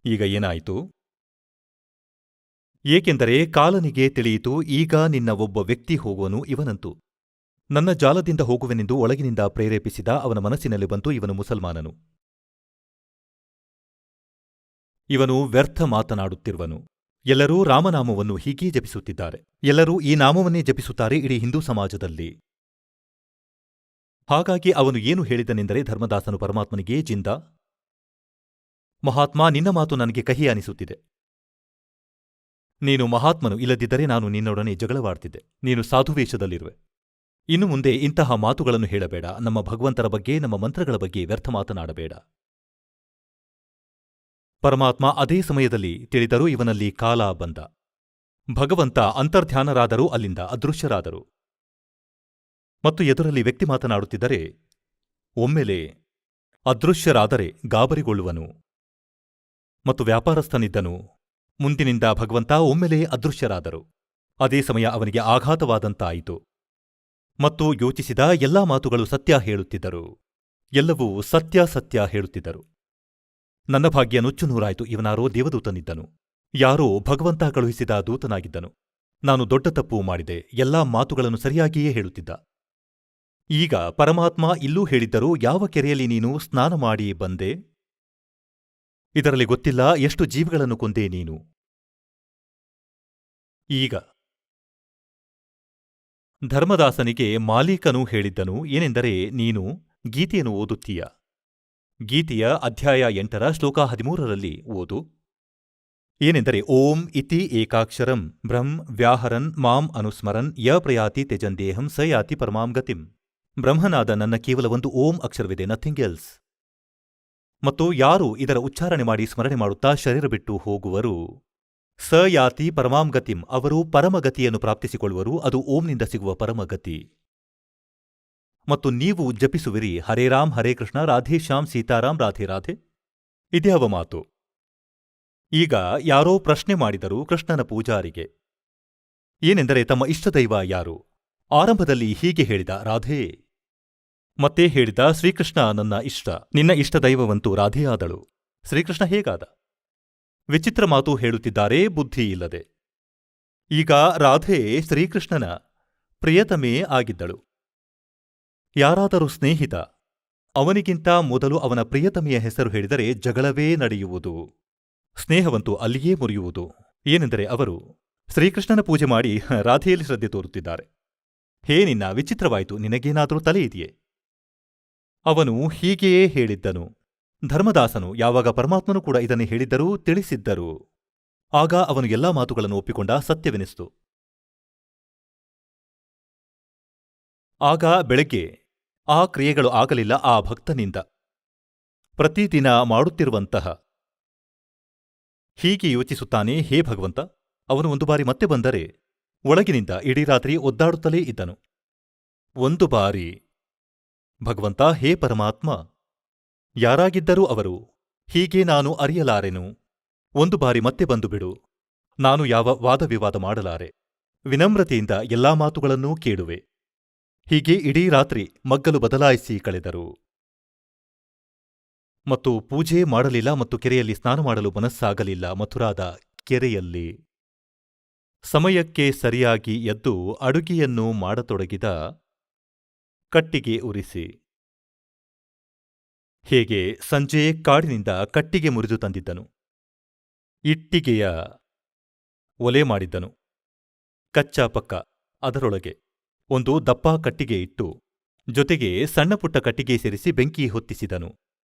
ಈಗ ಏನಾಯಿತು? ಏಕೆಂದರೆ ಕಾಲನಿಗೆ ತಿಳಿಯಿತು, ಈಗ ನಿನ್ನ ಒಬ್ಬ ವ್ಯಕ್ತಿ ಹೋಗುವನು, ಇವನಂತೂ ನನ್ನ ಜಾಲದಿಂದ ಹೋಗುವೆನೆಂದು ಒಳಗಿನಿಂದ ಪ್ರೇರೇಪಿಸಿದ ಅವನ ಮನಸ್ಸಿನಲ್ಲಿ ಬಂತು, ಇವನು ಮುಸಲ್ಮಾನನು. ಇವನು ವ್ಯರ್ಥ ಮಾತನಾಡುತ್ತಿರುವನು. ಎಲ್ಲರೂ ರಾಮನಾಮವನ್ನು ಹೀಗೇ ಜಪಿಸುತ್ತಿದ್ದಾರೆ. ಎಲ್ಲರೂ ಈ ನಾಮವನ್ನೇ ಜಪಿಸುತ್ತಾರೆ ಇಡೀ ಹಿಂದೂ ಸಮಾಜದಲ್ಲಿ. ಹಾಗಾಗಿ ಅವನು ಏನು ಹೇಳಿದನೆಂದರೆ, ಧರ್ಮದಾಸನು ಪರಮಾತ್ಮನಿಗೆ, ಜಿಂದ ಮಹಾತ್ಮ, ನಿನ್ನ ಮಾತು ನನಗೆ ಕಹಿ ಅನಿಸುತ್ತಿದೆ. ನೀನು ಮಹಾತ್ಮನು, ಇಲ್ಲದಿದ್ದರೆ ನಾನು ನಿನ್ನೊಡನೆ ಜಗಳವಾಡ್ತಿದ್ದೆ. ನೀನು ಸಾಧುವೇಷದಲ್ಲಿರುವೆ. ಇನ್ನು ಮುಂದೆ ಇಂತಹ ಮಾತುಗಳನ್ನು ಹೇಳಬೇಡ. ನಮ್ಮ ಭಗವಂತರ ಬಗ್ಗೆ, ನಮ್ಮ ಮಂತ್ರಗಳ ಬಗ್ಗೆ ವ್ಯರ್ಥ ಮಾತನಾಡಬೇಡ. ಪರಮಾತ್ಮ ಅದೇ ಸಮಯದಲ್ಲಿ ತಿಳಿದರೂ ಇವನಲ್ಲಿ ಕಾಲ ಬಂದ. ಭಗವಂತ ಅಂತರ್ಧ್ಯಾನರಾದರೂ ಅಲ್ಲಿಂದ ಅದೃಶ್ಯರಾದರು. ಮತ್ತು ಎದುರಲ್ಲಿ ವ್ಯಕ್ತಿ ಮಾತನಾಡುತ್ತಿದ್ದರೆ ಒಮ್ಮೆಲೆ ಅದೃಶ್ಯರಾದರೆ ಗಾಬರಿಗೊಳ್ಳುವನು. ಮತ್ತು ವ್ಯಾಪಾರಸ್ಥನಿದ್ದನು. ಮುಂದಿನಿಂದ ಭಗವಂತ ಒಮ್ಮೆಲೆ ಅದೃಶ್ಯರಾದರು. ಅದೇ ಸಮಯ ಅವನಿಗೆ ಆಘಾತವಾದಂತಾಯಿತು. ಮತ್ತು ಯೋಚಿಸಿದ, ಎಲ್ಲಾ ಮಾತುಗಳು ಸತ್ಯ ಹೇಳುತ್ತಿದ್ದರು. ಎಲ್ಲವೂ ಸತ್ಯ ಸತ್ಯ ಹೇಳುತ್ತಿದ್ದರು. ನನ್ನ ಭಾಗ್ಯ ನುಚ್ಚುನೂರಾಯಿತು. ಇವನಾರೋ ದೇವದೂತನಿದ್ದನು. ಯಾರೋ ಭಗವಂತ ಕಳುಹಿಸಿದ ದೂತನಾಗಿದ್ದನು. ನಾನು ದೊಡ್ಡ ತಪ್ಪು ಮಾಡಿದೆ. ಎಲ್ಲಾ ಮಾತುಗಳನ್ನು ಸರಿಯಾಗಿಯೇ ಹೇಳುತ್ತಿದ್ದ. ಈಗ ಪರಮಾತ್ಮ ಇಲ್ಲೂ ಹೇಳಿದ್ದರು, ಯಾವ ಕೆರೆಯಲ್ಲಿ ನೀನು ಸ್ನಾನ ಮಾಡಿ ಬಂದೆ? ಇದರಲ್ಲಿ ಗೊತ್ತಿಲ್ಲ ಎಷ್ಟು ಜೀವಿಗಳನ್ನು ಕೊಂದೆ ನೀನು. ಈಗ ಧರ್ಮದಾಸನಿಗೆ ಮಾಲೀಕನು ಹೇಳಿದ್ದನು ಏನೆಂದರೆ, ನೀನು ಗೀತೆಯನ್ನು ಓದುತ್ತೀಯ. ಗೀತೆಯ ಅಧ್ಯಾಯ 8 ಶ್ಲೋಕ 13ರಲ್ಲಿ ಓದು. ಏನೆಂದರೆ, ಓಂ ಇತಿ ಏಕಾಕ್ಷರಂ ಬ್ರಹ್ಮ್ ವ್ಯಾಹರನ್ ಮಾಂ ಅನುಸ್ಮರನ್ ಯ ಪ್ರಯಾತಿ ತ್ಯಜಂದೇಹಂ ಸ ಯಾತಿ ಪರಮಾಂ ಗತಿಂ. ಬ್ರಹ್ಮನಾದ ನನ್ನ ಕೇವಲ ಒಂದು ಓಂ ಅಕ್ಷರವಿದೆ, ನಥಿಂಗ್ ಎಲ್ಸ್. ಮತ್ತು ಯಾರು ಇದರ ಉಚ್ಚಾರಣೆ ಮಾಡಿ ಸ್ಮರಣೆ ಮಾಡುತ್ತಾ ಶರೀರ ಬಿಟ್ಟು ಹೋಗುವರು, ಸ ಯಾತಿ ಪರಮಾಂ ಗತಿಂ, ಅವರು ಪರಮಗತಿಯನ್ನು ಪ್ರಾಪ್ತಿಸಿಕೊಳ್ಳುವರು. ಅದು ಓಂನಿಂದ ಸಿಗುವ ಪರಮಗತಿ. ಮತ್ತು ನೀವು ಜಪಿಸುವಿರಿ, ಹರೇ ರಾಮ್ ಹರೇ ಕೃಷ್ಣ ರಾಧೇ ಶ್ಯಾಮ್ ಸೀತಾರಾಮ್ ರಾಧೇ ರಾಧೆ. ಇದ್ಯಾವ ಮಾತು? ಈಗ ಯಾರೋ ಪ್ರಶ್ನೆ ಮಾಡಿದರು ಕೃಷ್ಣನ ಪೂಜಾರಿಗೆ. ಏನೆಂದರೆ, ತಮ್ಮ ಇಷ್ಟದೈವ ಯಾರು? ಆರಂಭದಲ್ಲಿ ಹೀಗೆ ಹೇಳಿದ, ರಾಧೇ. ಮತ್ತೆ ಹೇಳಿದ, ಶ್ರೀಕೃಷ್ಣ ನನ್ನ ಇಷ್ಟ. ನಿನ್ನ ಇಷ್ಟದೈವವಂತೂ ರಾಧೆಯಾದಳು. ಶ್ರೀಕೃಷ್ಣ ಹೇಗಾದ? ವಿಚಿತ್ರ ಮಾತು ಹೇಳುತ್ತಿದ್ದಾರೆ, ಬುದ್ಧಿ ಇಲ್ಲದೆ. ಈಗ ರಾಧೆ ಶ್ರೀಕೃಷ್ಣನ ಪ್ರಿಯತಮೇ ಆಗಿದ್ದಳು. ಯಾರಾದರೂ ಸ್ನೇಹಿತ ಅವನಿಗಿಂತ ಮೊದಲು ಅವನ ಪ್ರಿಯತಮೆಯ ಹೆಸರು ಹೇಳಿದರೆ ಜಗಳವೇ ನಡೆಯುವುದು. ಸ್ನೇಹವಂತೂ ಅಲ್ಲಿಯೇ ಮುರಿಯುವುದು. ಏನೆಂದರೆ, ಅವರು ಶ್ರೀಕೃಷ್ಣನ ಪೂಜೆ ಮಾಡಿ ರಾಧೆಯಲ್ಲಿ ಶ್ರದ್ಧೆ ತೋರುತ್ತಿದ್ದಾರೆ. ಹೇ ನಿನ್ನ, ವಿಚಿತ್ರವಾಯಿತು, ನಿನಗೇನಾದರೂ ತಲೆ ಇದೆಯೇ? ಅವನು ಹೀಗೆಯೇ ಹೇಳಿದ್ದನು. ಧರ್ಮದಾಸನು ಯಾವಾಗ ಪರಮಾತ್ಮನು ಕೂಡ ಇದನ್ನೇ ಹೇಳಿದ್ದರೂ ತಿಳಿಸಿದ್ದರು. ಆಗ ಅವನು ಎಲ್ಲಾ ಮಾತುಗಳನ್ನು ಒಪ್ಪಿಕೊಂಡ, ಸತ್ಯವೆನಿಸಿತು. ಆಗ ಬೆಳಗ್ಗೆ ಆ ಕ್ರಿಯೆಗಳು ಆಗಲಿಲ್ಲ ಆ ಭಕ್ತನಿಂದ. ಪ್ರತಿದಿನ ಮಾಡುತ್ತಿರುವಂತಹ ಹೀಗೆ ಯೋಚಿಸುತ್ತಾನೆ, ಹೇ ಭಗವಂತ. ಅವನು ಒಂದು ಬಾರಿ ಮತ್ತೆ ಬಂದರೆ ಒಳಗಿನಿಂದ ಇಡೀ ರಾತ್ರಿ ಒದ್ದಾಡುತ್ತಲೇ ಇದ್ದನು. ಒಂದು ಬಾರಿ, ಭಗವಂತ, ಹೇ ಪರಮಾತ್ಮ, ಯಾರಾಗಿದ್ದರೂ ಅವರು, ಹೀಗೆ ನಾನು ಅರಿಯಲಾರೆನು. ಒಂದು ಬಾರಿ ಮತ್ತೆ ಬಂದು ಬಿಡು. ನಾನು ಯಾವ ವಾದವಿವಾದ ಮಾಡಲಾರೆ. ವಿನಮ್ರತೆಯಿಂದ ಎಲ್ಲಾ ಮಾತುಗಳನ್ನೂ ಕೇಳುವೆ. ಹೀಗೆ ಇಡೀ ರಾತ್ರಿ ಮಗ್ಗಲು ಬದಲಾಯಿಸಿ ಕಳೆದರು. ಮತ್ತು ಪೂಜೆ ಮಾಡಲಿಲ್ಲ ಮತ್ತು ಕೆರೆಯಲ್ಲಿ ಸ್ನಾನ ಮಾಡಲು ಮನಸ್ಸಾಗಲಿಲ್ಲ. ಮಥುರಾದ ಕೆರೆಯಲ್ಲಿ ಸಮಯಕ್ಕೆ ಸರಿಯಾಗಿ ಎದ್ದು ಅಡುಗೆಯನ್ನು ಮಾಡತೊಡಗಿದ. ಕಟ್ಟಿಗೆ ಉರಿಸಿ. ಹೇಗೆ ಸಂಜೆ ಕಾಡಿನಿಂದ ಕಟ್ಟಿಗೆ ಮುರಿದು ತಂದಿದ್ದನು. ಇಟ್ಟಿಗೆಯ ಒಲೆ ಮಾಡಿದ್ದನು. ಕಚ್ಚಾ ಪಕ್ಕ ಅದರೊಳಗೆ ಒಂದು ದಪ್ಪ ಕಟ್ಟಿಗೆ ಇಟ್ಟು ಜೊತೆಗೆ ಸಣ್ಣಪುಟ್ಟ ಕಟ್ಟಿಗೆ ಸೇರಿಸಿ ಬೆಂಕಿ ಹೊತ್ತಿಸಿದನು.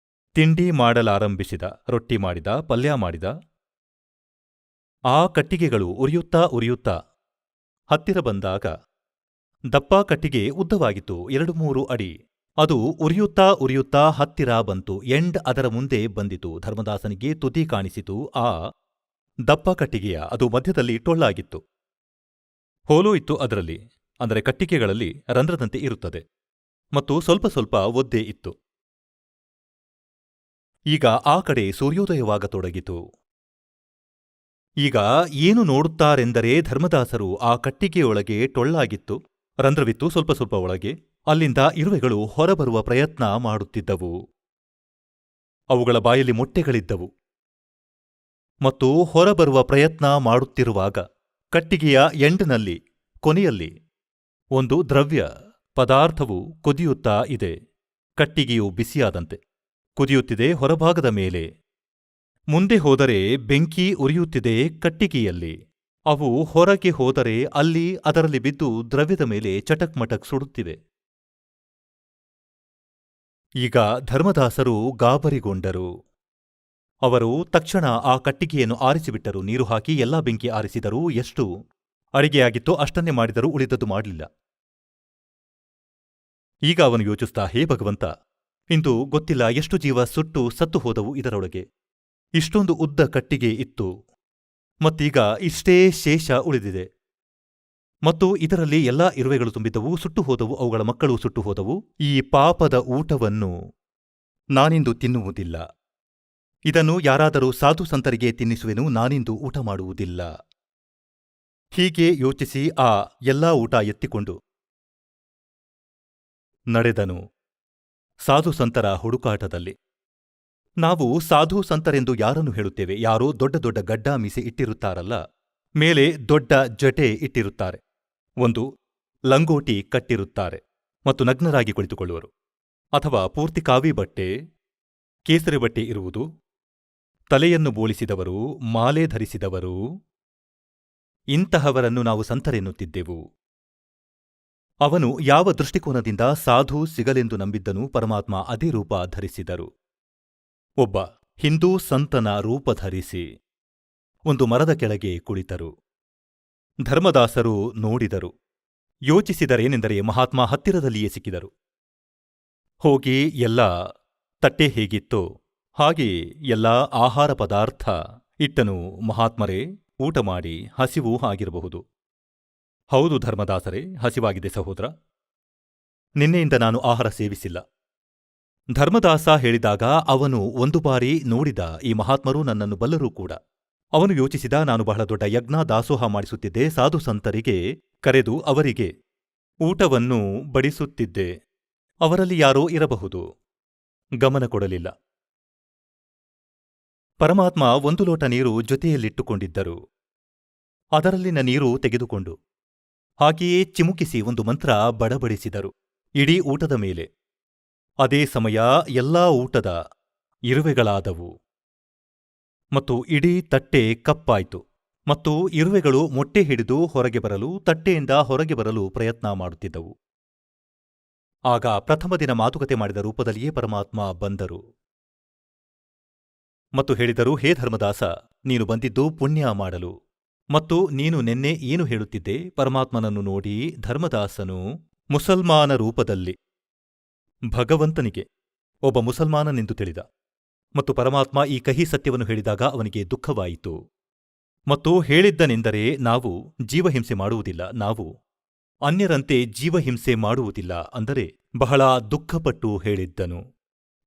ತಿಂಡಿ ಮಾಡಲಾರಂಭಿಸಿದ. ರೊಟ್ಟಿ ಮಾಡಿದ, ಪಲ್ಯ ಮಾಡಿದ. ಆ ಕಟ್ಟಿಗೆಗಳು ಉರಿಯುತ್ತಾ ಉರಿಯುತ್ತಾ ಹತ್ತಿರ ಬಂದಾಗ ದಪ್ಪ ಕಟ್ಟಿಗೆ ಉದ್ದವಾಗಿತ್ತು, 2-3 ಅಡಿ. ಅದು ಉರಿಯುತ್ತಾ ಉರಿಯುತ್ತಾ ಹತ್ತಿರ ಬಂತು. ಎಂಡ್ ಅದರ ಮುಂದೆ ಬಂದಿತು. ಧರ್ಮದಾಸನಿಗೆ ತುದಿ ಕಾಣಿಸಿತು. ಆ ದಪ್ಪ ಕಟ್ಟಿಗೆಯ ಅದು ಮಧ್ಯದಲ್ಲಿ ಟೊಳ್ಳಾಗಿತ್ತು. ಹೋಲು ಇತ್ತು ಅದರಲ್ಲಿ, ಅಂದರೆ ಕಟ್ಟಿಗೆಗಳಲ್ಲಿ ರಂಧ್ರದಂತೆ ಇರುತ್ತದೆ. ಮತ್ತು ಸ್ವಲ್ಪ ಸ್ವಲ್ಪ ಒದ್ದೆ ಇತ್ತು. ಈಗ ಆ ಕಡೆ ಸೂರ್ಯೋದಯವಾಗತೊಡಗಿತು. ಈಗ ಏನು ನೋಡುತ್ತಾರೆಂದರೆ, ಧರ್ಮದಾಸರು ಆ ಕಟ್ಟಿಗೆಯೊಳಗೆ ಟೊಳ್ಳಾಗಿತ್ತು, ರಂಧ್ರವಿತ್ತು ಸ್ವಲ್ಪ ಸ್ವಲ್ಪ ಒಳಗೆ. ಅಲ್ಲಿಂದ ಇರುವೆಗಳು ಹೊರಬರುವ ಪ್ರಯತ್ನ ಮಾಡುತ್ತಿದ್ದವು. ಅವುಗಳ ಬಾಯಲ್ಲಿ ಮೊಟ್ಟೆಗಳಿದ್ದವು. ಮತ್ತು ಹೊರಬರುವ ಪ್ರಯತ್ನ ಮಾಡುತ್ತಿರುವಾಗ ಕಟ್ಟಿಗೆಯ ಎಂಡ್ನಲ್ಲಿ ಕೊನೆಯಲ್ಲಿ ಒಂದು ದ್ರವ್ಯ ಪದಾರ್ಥವು ಕುದಿಯುತ್ತಾ ಇದೆ. ಕಟ್ಟಿಗೆಯು ಬಿಸಿಯಾದಂತೆ ಕುದಿಯುತ್ತಿದೆ ಹೊರಭಾಗದ ಮೇಲೆ. ಮುಂದೆ ಹೋದರೆ ಬೆಂಕಿ ಉರಿಯುತ್ತಿದೆ ಕಟ್ಟಿಗೆಯಲ್ಲಿ. ಅವು ಹೊರಗೆ ಹೋದರೆ ಅಲ್ಲಿ ಅದರಲ್ಲಿ ಬಿದ್ದು ದ್ರವ್ಯದ ಮೇಲೆ ಚಟಕ್ ಮಟಕ್ ಸುಡುತ್ತಿವೆ. ಈಗ ಧರ್ಮದಾಸರು ಗಾಬರಿಗೊಂಡರು. ಅವರು ತಕ್ಷಣ ಆ ಕಟ್ಟಿಗೆಯನ್ನು ಆರಿಸಿಬಿಟ್ಟರು. ನೀರು ಹಾಕಿ ಎಲ್ಲಾ ಬೆಂಕಿ ಆರಿಸಿದರೂ ಎಷ್ಟು ಅಡಿಗೆಯಾಗಿತ್ತೋ ಅಷ್ಟನ್ನೇ ಮಾಡಿದರೂ ಉಳಿದದ್ದು ಮಾಡಲಿಲ್ಲ. ಈಗ ಅವನು ಯೋಚಿಸ್ತಾ, ಹೇ ಭಗವಂತ, ಇಂದು ಗೊತ್ತಿಲ್ಲ ಎಷ್ಟು ಜೀವ ಸುಟ್ಟು ಸತ್ತು ಹೋದವು ಇದರೊಳಗೆ. ಇಷ್ಟೊಂದು ಉದ್ದ ಕಟ್ಟಿಗೆ ಇತ್ತು, ಮತ್ತೀಗ ಇಷ್ಟೇ ಶೇಷ ಉಳಿದಿದೆ. ಮತ್ತು ಇದರಲ್ಲಿ ಎಲ್ಲಾ ಇರುವೆಗಳು ತುಂಬಿದ್ದವು, ಸುಟ್ಟು ಹೋದವು, ಅವುಗಳ ಮಕ್ಕಳು ಸುಟ್ಟು ಹೋದವು. ಈ ಪಾಪದ ಊಟವನ್ನು ನಾನಿಂದು ತಿನ್ನುವುದಿಲ್ಲ. ಇದನ್ನು ಯಾರಾದರೂ ಸಾಧು ಸಂತರಿಗೆ ತಿನ್ನಿಸುವೆನು, ನಾನಿಂದು ಊಟ ಮಾಡುವುದಿಲ್ಲ. ಹೀಗೆ ಯೋಚಿಸಿ ಆ ಎಲ್ಲಾ ಊಟ ಎತ್ತಿಕೊಂಡು ನಡೆದನು ಸಾಧು ಸಂತರ ಹುಡುಕಾಟದಲ್ಲಿ. ನಾವು ಸಾಧು ಸಂತರೆಂದು ಯಾರನ್ನು ಹೇಳುತ್ತೇವೆ? ಯಾರೋ ದೊಡ್ಡ ದೊಡ್ಡ ಗಡ್ಡ ಮೀಸೆ ಇಟ್ಟಿರುತ್ತಾರಲ್ಲ, ಮೇಲೆ ದೊಡ್ಡ ಜಟೆ ಇಟ್ಟಿರುತ್ತಾರೆ, ಒಂದು ಲಂಗೋಟಿ ಕಟ್ಟಿರುತ್ತಾರೆ ಮತ್ತು ನಗ್ನರಾಗಿ ಕುಳಿತುಕೊಳ್ಳುವರು. ಅಥವಾ ಪೂರ್ತಿ ಕಾವಿ ಬಟ್ಟೆ, ಕೇಸರಿ ಬಟ್ಟೆ ಇರುವುದು, ತಲೆಯನ್ನು ಬೋಳಿಸಿದವರು, ಮಾಲೆ ಧರಿಸಿದವರು, ಇಂತಹವರನ್ನು ನಾವು ಸಂತರೆನ್ನುತ್ತಿದ್ದೆವು. ಅವನು ಯಾವ ದೃಷ್ಟಿಕೋನದಿಂದ ಸಾಧು ಸಿಗಲೆಂದು ನಂಬಿದ್ದನು, ಪರಮಾತ್ಮ ಅದೇ ರೂಪ ಧರಿಸಿದರು. ಒಬ್ಬ ಹಿಂದೂ ಸಂತನ ರೂಪ ಧರಿಸಿ ಒಂದು ಮರದ ಕೆಳಗೆ ಕುಳಿತರು. ಧರ್ಮದಾಸರು ನೋಡಿದರು. ಯೋಚಿಸಿದರೇನೆಂದರೆ ಮಹಾತ್ಮ ಹತ್ತಿರದಲ್ಲಿಯೇ ಸಿಕ್ಕಿದರು. ಹೋಗಿ ಎಲ್ಲ ತಟ್ಟೆ ಹೇಗಿತ್ತೋ ಹಾಗೆ ಎಲ್ಲ ಆಹಾರ ಪದಾರ್ಥ ಇಟ್ಟನು. ಮಹಾತ್ಮರೇ, ಊಟ ಮಾಡಿ, ಹಸಿವು ಆಗಿರಬಹುದು. ಹೌದು ಧರ್ಮದಾಸರೇ, ಹಸಿವಾಗಿದೆ ಸಹೋದರ. ನಿನ್ನೆಯಿಂದ ನಾನು ಆಹಾರ ಸೇವಿಸಿಲ್ಲ. ಧರ್ಮದಾಸ ಹೇಳಿದಾಗ ಅವನು ಒಂದು ಬಾರಿ ನೋಡಿದ, ಈ ಮಹಾತ್ಮರು ನನ್ನನ್ನು ಬಲ್ಲರೂ ಕೂಡ. ಅವನು ಯೋಚಿಸಿದ, ನಾನು ಬಹಳ ದೊಡ್ಡ ಯಜ್ಞ ದಾಸೋಹ ಮಾಡಿಸುತ್ತಿದ್ದೆ, ಸಾಧು ಸಂತರಿಗೆ ಕರೆದು ಅವರಿಗೆ ಊಟವನ್ನು ಬಡಿಸುತ್ತಿದ್ದೆ. ಅವರಲ್ಲಿ ಯಾರೋ ಇರಬಹುದು. ಗಮನ ಕೊಡಲಿಲ್ಲ. ಪರಮಾತ್ಮ ಒಂದು ಲೋಟ ನೀರು ಜೊತೆಯಲ್ಲಿಟ್ಟುಕೊಂಡಿದ್ದರು. ಅದರಲ್ಲಿನ ನೀರು ತೆಗೆದುಕೊಂಡು ಹಾಗೆಯೇ ಚಿಮುಕಿಸಿ ಒಂದು ಮಂತ್ರ ಬಡಬಡಿಸಿದರು ಇಡೀ ಊಟದ ಮೇಲೆ. ಅದೇ ಸಮಯ ಎಲ್ಲಾ ಊಟದ ಇರುವೆಗಳಾದವು ಮತ್ತು ಇಡೀ ತಟ್ಟೆ ಕಪ್ಪಾಯಿತು. ಮತ್ತು ಇರುವೆಗಳು ಮೊಟ್ಟೆ ಹಿಡಿದು ಹೊರಗೆ ಬರಲು, ತಟ್ಟೆಯಿಂದ ಹೊರಗೆ ಬರಲು ಪ್ರಯತ್ನ ಮಾಡುತ್ತಿದ್ದವು. ಆಗ ಪ್ರಥಮ ದಿನ ಮಾತುಕತೆ ಮಾಡಿದ ರೂಪದಲ್ಲಿಯೇ ಪರಮಾತ್ಮ ಬಂದರು ಮತ್ತು ಹೇಳಿದರು, ಹೇ ಧರ್ಮದಾಸ, ನೀನು ಬಂದಿದ್ದು ಪುಣ್ಯ ಮಾಡಲು. ಮತ್ತು ನೀನು ನಿನ್ನೆ ಏನು ಹೇಳುತ್ತಿದ್ದೆ? ಪರಮಾತ್ಮನನ್ನು ನೋಡಿ ಧರ್ಮದಾಸನು ಮುಸಲ್ಮಾನ ರೂಪದಲ್ಲಿ ಭಗವಂತನಿಗೆ ಒಬ್ಬ ಮುಸಲ್ಮಾನನೆಂದು ತಿಳಿದ. ಮತ್ತು ಪರಮಾತ್ಮ ಈ ಕಹಿ ಸತ್ಯವನ್ನು ಹೇಳಿದಾಗ ಅವನಿಗೆ ದುಃಖವಾಯಿತು. ಮತ್ತು ಹೇಳಿದ್ದನೆಂದರೆ, ನಾವು ಜೀವಹಿಂಸೆ ಮಾಡುವುದಿಲ್ಲ, ನಾವು ಅನ್ಯರಂತೆ ಜೀವಹಿಂಸೆ ಮಾಡುವುದಿಲ್ಲ. ಅಂದರೆ ಬಹಳ ದುಃಖಪಟ್ಟು ಹೇಳಿದ್ದನು.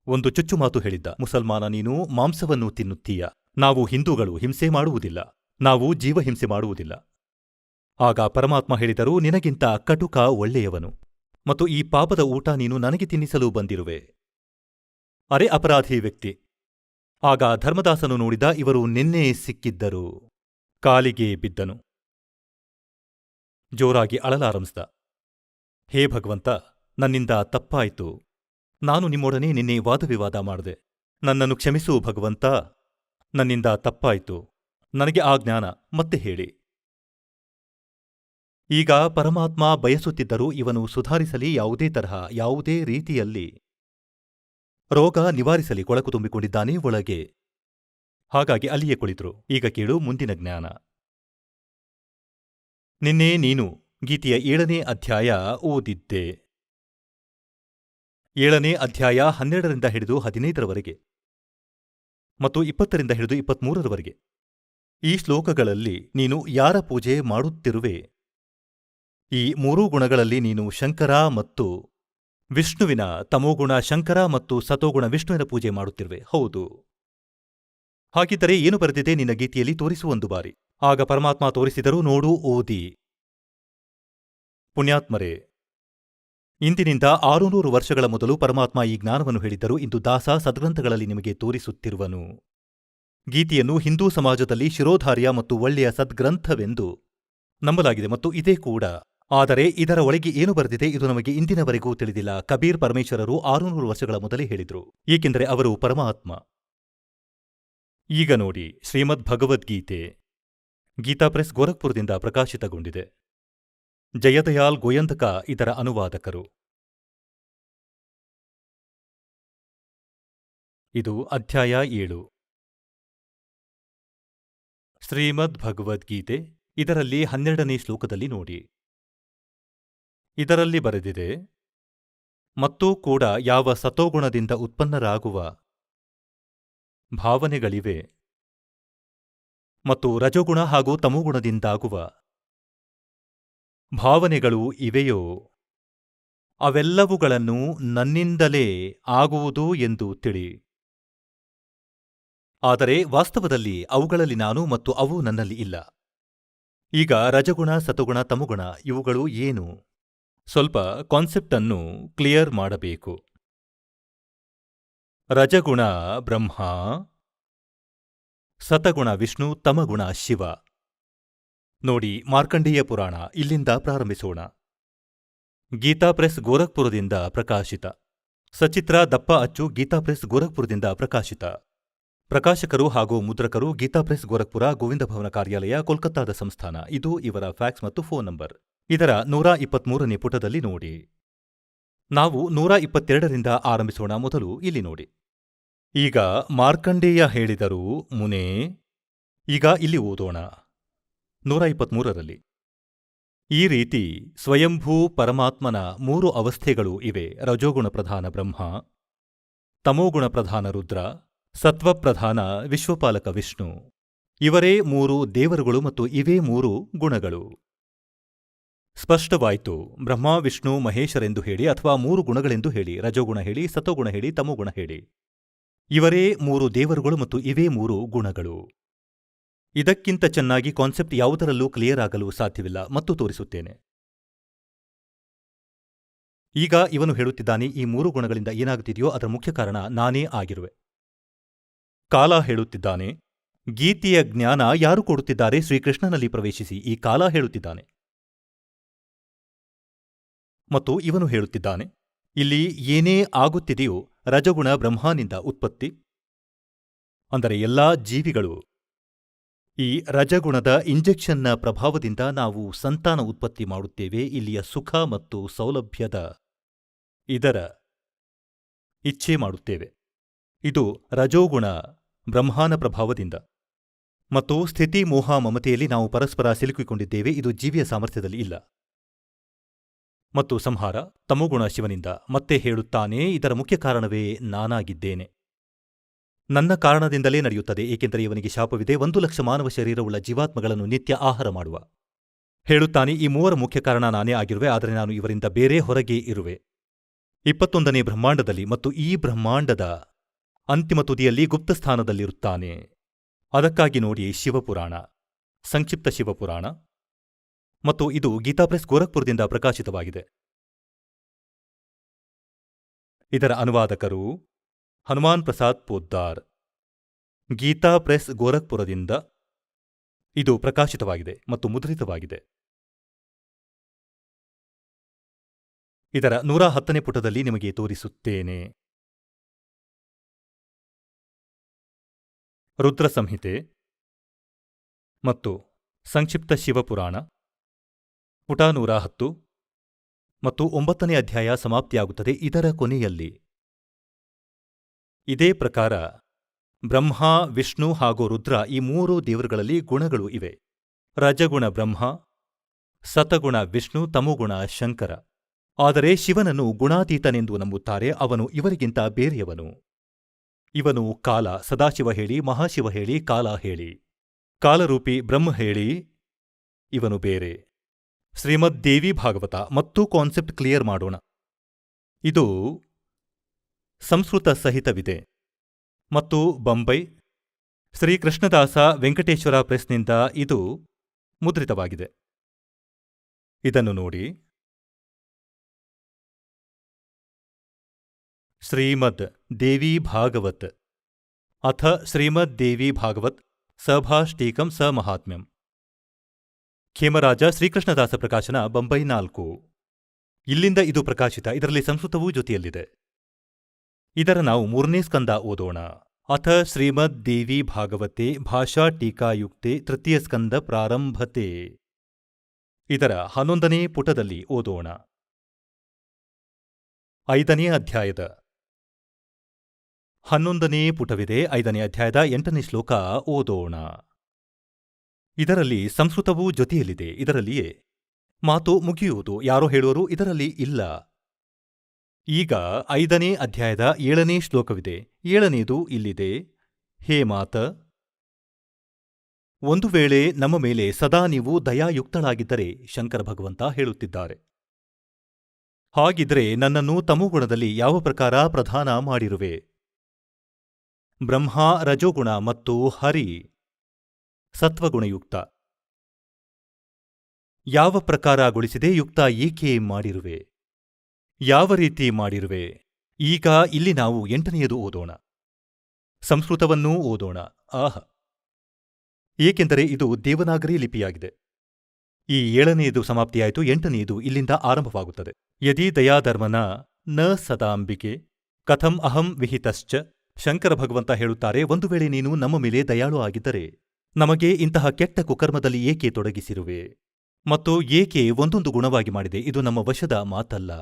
ಒಂದು ಚುಚ್ಚುಮಾತು ಹೇಳಿದ್ದ, ಮುಸಲ್ಮಾನ, ನೀನು ಮಾಂಸವನ್ನು ತಿನ್ನುತ್ತೀಯ, ನಾವು ಹಿಂದೂಗಳು ಹಿಂಸೆ ಮಾಡುವುದಿಲ್ಲ, ನಾವು ಜೀವಹಿಂಸೆ ಮಾಡುವುದಿಲ್ಲ. ಆಗ ಪರಮಾತ್ಮ ಹೇಳಿದರು, ನಿನಗಿಂತ ಕಟುಕ ಒಳ್ಳೆಯವನು, ಮತ್ತು ಈ ಪಾಪದ ಊಟ ನೀನು ನನಗೆ ತಿನ್ನಿಸಲು ಬಂದಿರುವೆ. ಅರೆ ಅಪರಾಧಿ ವ್ಯಕ್ತಿ. ಆಗ ಧರ್ಮದಾಸನು ನೋಡಿದ, ಇವರು ನಿನ್ನೆ ಸಿಕ್ಕಿದ್ದರು. ಕಾಲಿಗೆ ಬಿದ್ದನು. ಜೋರಾಗಿ ಅಳಲಾರಂಭಿಸಿದ. ಹೇ ಭಗವಂತ, ನನ್ನಿಂದ ತಪ್ಪಾಯಿತು. ನಾನು ನಿಮ್ಮೊಡನೆ ನಿನ್ನೆ ವಾದವಿವಾದ ಮಾಡಿದೆ. ನನ್ನನ್ನು ಕ್ಷಮಿಸು ಭಗವಂತ, ನನ್ನಿಂದ ತಪ್ಪಾಯಿತು. ನನಗೆ ಆ ಜ್ಞಾನ ಮತ್ತೆ ಹೇಳಿ. ಈಗ ಪರಮಾತ್ಮ ಬಯಸುತ್ತಿದ್ದರು ಇವನು ಸುಧಾರಿಸಲಿ, ಯಾವುದೇ ತರಹ, ಯಾವುದೇ ರೀತಿಯಲ್ಲಿ ರೋಗ ನಿವಾರಿಸಲಿ. ಕೊಳಕು ತುಂಬಿಕೊಂಡಿದ್ದಾನೆ ಒಳಗೆ. ಹಾಗಾಗಿ ಅಲ್ಲಿಯೇ ಕುಳಿತರು. ಈಗ ಕೇಳು ಮುಂದಿನ ಜ್ಞಾನ. ನಿನ್ನೆ ನೀನು ಗೀತೆಯ 7ನೇ ಅಧ್ಯಾಯ ಓದಿದ್ದೆ. 7ನೇ ಅಧ್ಯಾಯ 12ರಿಂದ ಹಿಡಿದು 15ರವರೆಗೆ ಮತ್ತು 20ರಿಂದ ಹಿಡಿದು 23ರವರೆಗೆ. ಈ ಶ್ಲೋಕಗಳಲ್ಲಿ ನೀನು ಯಾರ ಪೂಜೆ ಮಾಡುತ್ತಿರುವೆ? ಈ 3 ಗುಣಗಳಲ್ಲಿ ನೀನು ಶಂಕರ ಮತ್ತು ವಿಷ್ಣುವಿನ, ತಮೋಗುಣ ಶಂಕರ ಮತ್ತು ಸತೋಗುಣ ವಿಷ್ಣುವಿನ ಪೂಜೆ ಮಾಡುತ್ತಿರುವೆ. ಹೌದು. ಹಾಗಿದ್ದರೆ ಏನು ಬರೆದಿದೆ ನಿನ್ನ ಗೀತೆಯಲ್ಲಿ? ತೋರಿಸು ಒಂದು ಬಾರಿ. ಆಗ ಪರಮಾತ್ಮ ತೋರಿಸಿದರು, ನೋಡು, ಓದಿ. ಪುಣ್ಯಾತ್ಮರೇ, ಇಂದಿನಿಂದ 600 ವರ್ಷಗಳ ಮೊದಲು ಪರಮಾತ್ಮ ಈ ಜ್ಞಾನವನ್ನು ಹೇಳಿದ್ದರು. ಇಂದು ದಾಸ ಸದ್ಗ್ರಂಥಗಳಲ್ಲಿ ನಿಮಗೆ ತೋರಿಸುತ್ತಿರುವನು. ಗೀತೆಯನ್ನು ಹಿಂದೂ ಸಮಾಜದಲ್ಲಿ ಶಿರೋಧಾರ್ಯ ಮತ್ತು ಒಳ್ಳೆಯ ಸದ್ಗ್ರಂಥವೆಂದು ನಂಬಲಾಗಿದೆ ಮತ್ತು ಇದೇ ಕೂಡ. ಆದರೆ ಇದರ ಒಳಗೆ ಏನು ಬರೆದಿದೆ ಇದು ನಮಗೆ ಇಂದಿನವರೆಗೂ ತಿಳಿದಿಲ್ಲ. ಕಬೀರ್ ಪರಮೇಶ್ವರರು 600 ವರ್ಷಗಳ ಮೊದಲೇ ಹೇಳಿದ್ರು, ಏಕೆಂದರೆ ಅವರು ಪರಮಾತ್ಮ. ಈಗ ನೋಡಿ, ಶ್ರೀಮದ್ ಭಗವದ್ಗೀತೆ ಗೀತಾ ಪ್ರೆಸ್ ಗೋರಖ್ಪುರದಿಂದ ಪ್ರಕಾಶಿತಗೊಂಡಿದೆ. ಜಯದಯಾಲ್ ಗೋಯಂತಕ ಇದರ ಅನುವಾದಕರು. ಇದು ಅಧ್ಯಾಯ 7. ಶ್ರೀಮದ್ ಭಗವದ್ಗೀತೆ ಇದರಲ್ಲಿ 12ನೇ ಶ್ಲೋಕದಲ್ಲಿ ನೋಡಿ. ಇದರಲ್ಲಿ ಬರೆದಿದೆ, ಮತ್ತೂ ಕೂಡ ಯಾವ ಸತೋಗುಣದಿಂದ ಉತ್ಪನ್ನರಾಗುವ ಭಾವನೆಗಳಿವೆ ಮತ್ತು ರಜೋಗುಣ ಹಾಗೂ ತಮೋಗುಣದಿಂದಾಗುವ ಭಾವನೆಗಳು ಇವೆಯೋ ಅವೆಲ್ಲವುಗಳನ್ನು ನನ್ನಿಂದಲೇ ಆಗುವುದು ಎಂದು ತಿಳಿ. ಆದರೆ ವಾಸ್ತವದಲ್ಲಿ ಅವುಗಳಲ್ಲಿ ನಾನು ಮತ್ತು ಅವು ನನ್ನಲ್ಲಿ ಇಲ್ಲ. ಈಗ ರಜಗುಣ, ಸತೋಗುಣ, ತಮೋಗುಣ ಇವುಗಳು ಏನು? ಸ್ವಲ್ಪ ಕಾನ್ಸೆಪ್ಟ್ ಅನ್ನು ಕ್ಲಿಯರ್ ಮಾಡಬೇಕು. ರಜಗುಣ ಬ್ರಹ್ಮ, ಸತಗುಣ ವಿಷ್ಣು, ತಮಗುಣ ಶಿವ. ನೋಡಿ, ಮಾರ್ಕಂಡೇಯ ಪುರಾಣ. ಇಲ್ಲಿಂದ ಪ್ರಾರಂಭಿಸೋಣ. ಗೀತಾ ಪ್ರೆಸ್ ಗೋರಖ್ಪುರದಿಂದ ಪ್ರಕಾಶಿತ. ಸಚಿತ್ರ ದಪ್ಪ ಅಚ್ಚು, ಗೀತಾ ಪ್ರೆಸ್ ಗೋರಖ್ಪುರದಿಂದ ಪ್ರಕಾಶಿತ. ಪ್ರಕಾಶಕರು ಹಾಗೂ ಮುದ್ರಕರು ಗೀತಾ ಪ್ರೆಸ್ ಗೋರಖ್ಪುರ, ಗೋವಿಂದ ಭವನ ಕಾರ್ಯಾಲಯ, ಕೋಲ್ಕತ್ತಾದ ಸಂಸ್ಥಾನ. ಇದು ಇವರ ಫ್ಯಾಕ್ಸ್ ಮತ್ತು ಫೋನ್ ನಂಬರ್. ಇದರ 123ನೇ ಪುಟದಲ್ಲಿ ನೋಡಿ. ನಾವು 122ರಿಂದ ಆರಂಭಿಸೋಣ. ಮೊದಲು ಇಲ್ಲಿ ನೋಡಿ. ಈಗ ಮಾರ್ಕಂಡೇಯ ಹೇಳಿದರು, ಮುನೇ. ಈಗ ಇಲ್ಲಿ ಓದೋಣ 123ರಲ್ಲಿ. ಈ ರೀತಿ ಸ್ವಯಂಭೂ ಪರಮಾತ್ಮನ 3 ಅವಸ್ಥೆಗಳು ಇವೆ. ರಜೋಗುಣ ಪ್ರಧಾನ ಬ್ರಹ್ಮ, ತಮೋಗುಣ ಪ್ರಧಾನ ರುದ್ರ, ಸತ್ವಪ್ರಧಾನ ವಿಶ್ವಪಾಲಕ ವಿಷ್ಣು. ಇವರೇ 3 ದೇವರುಗಳು ಮತ್ತು ಇವೇ 3 ಗುಣಗಳು. ಸ್ಪಷ್ಟವಾಯಿತು. ಬ್ರಹ್ಮ, ವಿಷ್ಣು, ಮಹೇಶರೆಂದು ಹೇಳಿ ಅಥವಾ 3 ಗುಣಗಳೆಂದು ಹೇಳಿ. ರಜೋಗುಣ ಹೇಳಿ, ಸತೋಗುಣ ಹೇಳಿ, ತಮೋಗುಣ ಹೇಳಿ. ಇವರೇ 3 ದೇವರುಗಳು ಮತ್ತು ಇವೇ 3 ಗುಣಗಳು. ಇದಕ್ಕಿಂತ ಚೆನ್ನಾಗಿ ಕಾನ್ಸೆಪ್ಟ್ ಯಾವುದರಲ್ಲೂ ಕ್ಲಿಯರ್ ಆಗಲು ಸಾಧ್ಯವಿಲ್ಲ ಮತ್ತು ತೋರಿಸುತ್ತೇನೆ. ಈಗ ಇವನು ಹೇಳುತ್ತಿದ್ದಾನೆ, ಈ 3 ಗುಣಗಳಿಂದ ಏನಾಗುತ್ತಿದೆಯೋ ಅದರ ಮುಖ್ಯ ಕಾರಣ ನಾನೇ ಆಗಿರುವೆ. ಕಾಲ ಹೇಳುತ್ತಿದ್ದಾನೆ, ಗೀತೆಯ ಜ್ಞಾನ ಯಾರು ಕೊಡುತ್ತಿದ್ದಾರೆ? ಶ್ರೀಕೃಷ್ಣನಲ್ಲಿ ಪ್ರವೇಶಿಸಿ. ಈ ಕಾಲ ಹೇಳುತ್ತಿದ್ದಾನೆ. ಮತ್ತು ಇವನು ಹೇಳುತ್ತಿದ್ದಾನೆ, ಇಲ್ಲಿ ಏನೇ ಆಗುತ್ತಿದೆಯೋ ರಜಗುಣ ಬ್ರಹ್ಮನಿಂದ ಉತ್ಪತ್ತಿ. ಅಂದರೆ ಎಲ್ಲಾ ಜೀವಿಗಳು ಈ ರಜಗುಣದ ಇಂಜೆಕ್ಷನ್ನ ಪ್ರಭಾವದಿಂದ ನಾವು ಸಂತಾನ ಉತ್ಪತ್ತಿ ಮಾಡುತ್ತೇವೆ. ಇಲ್ಲಿಯ ಸುಖ ಮತ್ತು ಸೌಲಭ್ಯದ ಇದರ ಇಚ್ಛೆ ಮಾಡುತ್ತೇವೆ. ಇದು ರಜೋಗುಣ ಬ್ರಹ್ಮನ ಪ್ರಭಾವದಿಂದ. ಮತ್ತು ಸ್ಥಿತಿ, ಮೋಹ, ಮಮತೆಯಲ್ಲಿ ನಾವು ಪರಸ್ಪರ ಸಿಲುಕಿಕೊಂಡಿದ್ದೇವೆ. ಇದು ಜೀವಿಯ ಸಾಮರ್ಥ್ಯದಲ್ಲಿ ಇಲ್ಲ. ಮತ್ತು ಸಂಹಾರ ತಮೋಗುಣ ಶಿವನಿಂದ. ಮತ್ತೆ ಹೇಳುತ್ತಾನೆ, ಇದರ ಮುಖ್ಯ ಕಾರಣವೇ ನಾನಾಗಿದ್ದೇನೆ. ನನ್ನ ಕಾರಣದಿಂದಲೇ ನಡೆಯುತ್ತದೆ, ಏಕೆಂದರೆ ಇವನಿಗೆ ಶಾಪವಿದೆ. 1,00,000 ಮಾನವ ಶರೀರವುಳ್ಳ ಜೀವಾತ್ಮಗಳನ್ನು ನಿತ್ಯ ಆಹಾರ ಮಾಡುವ. ಹೇಳುತ್ತಾನೆ, ಈ 3 ಮುಖ್ಯ ಕಾರಣ ನಾನೇ ಆಗಿರುವೆ, ಆದರೆ ನಾನು ಇವರಿಂದ ಬೇರೆ ಹೊರಗೆ ಇರುವೆ. 21ನೇ ಬ್ರಹ್ಮಾಂಡದಲ್ಲಿ ಮತ್ತು ಈ ಬ್ರಹ್ಮಾಂಡದ ಅಂತಿಮ ತುದಿಯಲ್ಲಿ ಗುಪ್ತಸ್ಥಾನದಲ್ಲಿರುತ್ತಾನೆ. ಅದಕ್ಕಾಗಿ ನೋಡಿ ಶಿವಪುರಾಣ, ಸಂಕ್ಷಿಪ್ತ ಶಿವಪುರಾಣ. ಮತ್ತು ಇದು ಗೀತಾ ಪ್ರೆಸ್ ಗೋರಖ್ಪುರದಿಂದ ಪ್ರಕಾಶಿತವಾಗಿದೆ. ಇದರ ಅನುವಾದಕರು ಹನುಮಾನ್ ಪ್ರಸಾದ್ ಪೋದ್ದಾರ್. ಗೀತಾ ಪ್ರೆಸ್ ಗೋರಖ್ಪುರದಿಂದ ಇದು ಪ್ರಕಾಶಿತವಾಗಿದೆ ಮತ್ತು ಮುದ್ರಿತವಾಗಿದೆ. ಇದರ 110ನೇ ಪುಟದಲ್ಲಿ ನಿಮಗೆ ತೋರಿಸುತ್ತೇನೆ. ರುದ್ರ ಸಂಹಿತೆ ಮತ್ತು ಸಂಕ್ಷಿಪ್ತ ಶಿವಪುರಾಣ, ಪುಟ 110 ಮತ್ತು 9ನೇ ಅಧ್ಯಾಯ ಸಮಾಪ್ತಿಯಾಗುತ್ತದೆ ಇದರ ಕೊನೆಯಲ್ಲಿ. ಇದೇ ಪ್ರಕಾರ ಬ್ರಹ್ಮ, ವಿಷ್ಣು ಹಾಗೂ ರುದ್ರ ಈ 3 ದೇವರುಗಳಲ್ಲಿ ಗುಣಗಳು ಇವೆ. ರಜಗುಣ ಬ್ರಹ್ಮ, ಸತಗುಣ ವಿಷ್ಣು, ತಮೋಗುಣ ಶಂಕರ. ಆದರೆ ಶಿವನನ್ನು ಗುಣಾತೀತನೆಂದು ನಂಬುತ್ತಾರೆ. ಅವನು ಇವರಿಗಿಂತ ಬೇರೆಯವನು. ಇವನು ಕಾಲ, ಸದಾಶಿವ ಹೇಳಿ, ಮಹಾಶಿವ ಹೇಳಿ, ಕಾಲ ಹೇಳಿ, ಕಾಲರೂಪಿ ಬ್ರಹ್ಮ ಹೇಳಿ, ಇವನು ಬೇರೆ. ಶ್ರೀಮದ್ ದೇವಿ ಭಾಗವತ ಮತ್ತು ಕಾನ್ಸೆಪ್ಟ್ ಕ್ಲಿಯರ್ ಮಾಡೋಣ. ಇದು ಸಂಸ್ಕೃತ ಸಹಿತವಿದೆ ಮತ್ತು ಬಂಬೈ ಶ್ರೀಕೃಷ್ಣದಾಸ ವೆಂಕಟೇಶ್ವರ ಪ್ರೆಸ್ನಿಂದ ಇದು ಮುದ್ರಿತವಾಗಿದೆ. ಇದನ್ನು ನೋಡಿ. ಶ್ರೀಮದ್ ದೇವಿ ಭಾಗವತ್ ಅಥ ಶ್ರೀಮದ್ದೇವಿ ಭಾಗವತ್ ಸಭಾಷ್ಟೀಕಂ ಸ ಮಹಾತ್ಮ್ಯಂ. ಖೇಮರಾಜ ಶ್ರೀಕೃಷ್ಣದಾಸ ಪ್ರಕಾಶನ, ಬಂಬೈ 4. ಇಲ್ಲಿಂದ ಇದು ಪ್ರಕಾಶಿತ. ಇದರಲ್ಲಿ ಸಂಸ್ಕೃತವೂ ಜೊತೆಯಲ್ಲಿದೆ. ಇದರ ನಾವು 3ನೇ ಸ್ಕಂದ ಓದೋಣ. ಅಥ ಶ್ರೀಮದ್ದೇವಿ ಭಾಗವತೆ ಭಾಷಾ ಟೀಕಾಯುಕ್ತೆ ತೃತೀಯ ಸ್ಕಂದ ಪ್ರಾರಂಭತೆ. ಇದರ 11ನೇ ಪುಟದಲ್ಲಿ ಓದೋಣ. 5ನೇ ಅಧ್ಯಾಯದ 11ನೇ ಪುಟವಿದೆ. 5ನೇ ಅಧ್ಯಾಯದ 8ನೇ ಶ್ಲೋಕ ಓದೋಣ. ಇದರಲ್ಲಿ ಸಂಸ್ಕೃತವೂ ಜೊತೆಯಲ್ಲಿದೆ. ಇದರಲ್ಲಿಯೇ ಮಾತು ಮುಗಿಯುವುದು. ಯಾರೋ ಹೇಳುವರು ಇದರಲ್ಲಿ ಇಲ್ಲ. ಈಗ 5ನೇ ಅಧ್ಯಾಯದ 7ನೇ ಶ್ಲೋಕವಿದೆ. 7ನೇದು ಇಲ್ಲಿದೆ. ಹೇ ಮಾತ, ಒಂದು ವೇಳೆ ನಮ್ಮ ಮೇಲೆ ಸದಾ ನೀವು ದಯಾಯುಕ್ತಳಾಗಿದ್ದರೆ, ಶಂಕರ ಭಗವಂತ ಹೇಳುತ್ತಿದ್ದಾರೆ, ಹಾಗಿದ್ರೆ ನನ್ನನ್ನು ತಮೋಗುಣದಲ್ಲಿ ಯಾವ ಪ್ರಕಾರ ಪ್ರಧಾನ ಮಾಡಿರುವೆ? ಬ್ರಹ್ಮ ರಜೋಗುಣ ಮತ್ತು ಹರಿ ಸತ್ವಗುಣಯುಕ್ತ ಯಾವ ಪ್ರಕಾರಗೊಳಿಸಿದೆ? ಯುಕ್ತ ಏಕೆ ಮಾಡಿರುವೆ? ಯಾವ ರೀತಿ ಮಾಡಿರುವೆ? ಈಗ ಇಲ್ಲಿ ನಾವು 8ನೇದು ಓದೋಣ. ಸಂಸ್ಕೃತವನ್ನೂ ಓದೋಣ. ಆಹ, ಏಕೆಂದರೆ ಇದು ದೇವನಾಗರಿ ಲಿಪಿಯಾಗಿದೆ. ಈ 7ನೇದು ಸಮಾಪ್ತಿಯಾಯಿತು. 8ನೇದು ಇಲ್ಲಿಂದ ಆರಂಭವಾಗುತ್ತದೆ. ಯದಿ ದಯಾಧರ್ಮನ ನ ಸದಾಂಬಿಕೆ ಕಥಂ ಅಹಂ ವಿಹಿತಶ್ಚ. ಶಂಕರ ಭಗವಂತ ಹೇಳುತ್ತಾರೆ, ಒಂದು ವೇಳೆ ನೀನು ನಮ್ಮ ಮೇಲೆ ದಯಾಳು ಆಗಿದ್ದರೆ ನಮಗೆ ಇಂತಹ ಕೆಟ್ಟ ಕುಕರ್ಮದಲ್ಲಿ ಏಕೆ ತೊಡಗಿಸಿರುವೆ? ಮತ್ತು ಏಕೆ ಒಂದೊಂದು ಗುಣವಾಗಿ ಮಾಡಿದೆ? ಇದು ನಮ್ಮ ವಶದ ಮಾತಲ್ಲ.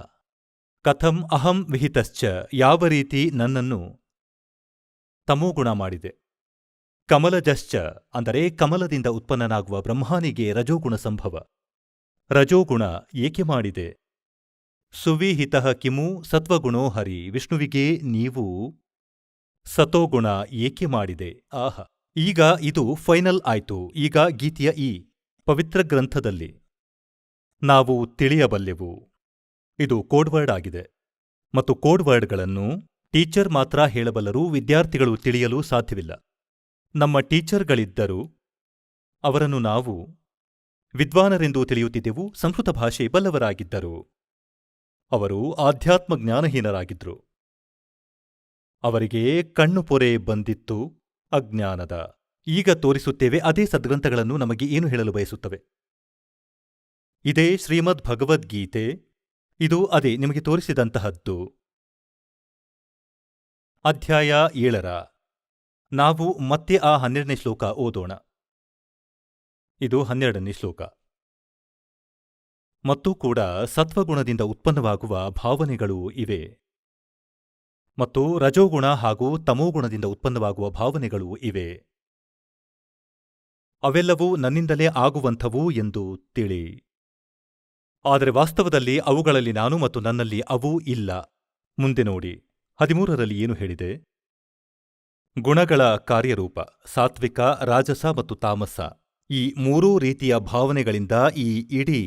ಕಥಂ ಅಹಂ ವಿಹಿತಶ್ಚ, ಯಾವ ರೀತಿ ನನ್ನನ್ನು ತಮೋಗುಣ ಮಾಡಿದೆ. ಕಮಲಜಶ್ಚ, ಅಂದರೆ ಕಮಲದಿಂದ ಉತ್ಪನ್ನನಾಗುವ ಬ್ರಹ್ಮನಿಗೆ ರಜೋಗುಣ ಸಂಭವ. ರಜೋಗುಣ ಏಕೆ ಮಾಡಿದೆ? ಸುವಿಹಿತಃ ಕಿಮು ಸತ್ವಗುಣೋ ಹರಿ, ವಿಷ್ಣುವಿಗೆ ನೀವು ಸತೋಗುಣ ಏಕೆ ಮಾಡಿದೆ? ಆಹ, ಈಗ ಇದು ಫೈನಲ್ ಆಯ್ತು. ಈಗ ಗೀತೆಯ ಈ ಪವಿತ್ರ ಗ್ರಂಥದಲ್ಲಿ ನಾವು ತಿಳಿಯಬಲ್ಲೆವು. ಇದು ಕೋಡ್ವರ್ಡ್ ಆಗಿದೆ. ಮತ್ತು ಕೋಡ್ವರ್ಡ್ಗಳನ್ನು ಟೀಚರ್ ಮಾತ್ರ ಹೇಳಬಲ್ಲರು, ವಿದ್ಯಾರ್ಥಿಗಳು ತಿಳಿಯಲು ಸಾಧ್ಯವಿಲ್ಲ. ನಮ್ಮ ಟೀಚರ್ಗಳಿದ್ದರು, ಅವರನ್ನು ನಾವು ವಿದ್ವಾನರೆಂದು ತಿಳಿಯುತ್ತಿದ್ದೆವು. ಸಂಸ್ಕೃತ ಭಾಷೆ ಬಲ್ಲವರಾಗಿದ್ದರು. ಅವರು ಆಧ್ಯಾತ್ಮ ಜ್ಞಾನಹೀನರಾಗಿದ್ರು. ಅವರಿಗೆ ಕಣ್ಣು ಪೊರೆ ಬಂದಿತ್ತು ಅಜ್ಞಾನದ. ಈಗ ತೋರಿಸುತ್ತೇವೆ ಅದೇ ಸದ್ಗ್ರಂಥಗಳನ್ನು ನಮಗೆ ಏನು ಹೇಳಲು ಬಯಸುತ್ತವೆ. ಇದೇ ಶ್ರೀಮದ್ ಭಗವದ್ಗೀತೆ. ಇದು ಅದೇ ನಿಮಗೆ ತೋರಿಸಿದಂತಹದ್ದು. ಅಧ್ಯಾಯ 7. ನಾವು ಮತ್ತೆ ಆ 12ನೇ ಶ್ಲೋಕ ಓದೋಣ. ಇದು 12ನೇ ಶ್ಲೋಕ. ಮತ್ತು ಕೂಡ ಸತ್ವಗುಣದಿಂದ ಉತ್ಪನ್ನವಾಗುವ ಭಾವನೆಗಳು ಇವೆ, ಮತ್ತು ರಜೋಗುಣ ಹಾಗೂ ತಮೋಗುಣದಿಂದ ಉತ್ಪನ್ನವಾಗುವ ಭಾವನೆಗಳು ಇವೆ. ಅವೆಲ್ಲವೂ ನನ್ನಿಂದಲೇ ಆಗುವಂಥವು ಎಂದು ತಿಳಿ. ಆದರೆ ವಾಸ್ತವದಲ್ಲಿ ಅವುಗಳಲ್ಲಿ ನಾನು ಮತ್ತು ನನ್ನಲ್ಲಿ ಅವೂ ಇಲ್ಲ. ಮುಂದೆ ನೋಡಿ 13ರಲ್ಲಿ ಏನು ಹೇಳಿದೆ? ಗುಣಗಳ ಕಾರ್ಯರೂಪ ಸಾತ್ವಿಕ, ರಾಜಸ ಮತ್ತು ತಾಮಸ, ಈ 3 ರೀತಿಯ ಭಾವನೆಗಳಿಂದ ಈ ಇಡೀ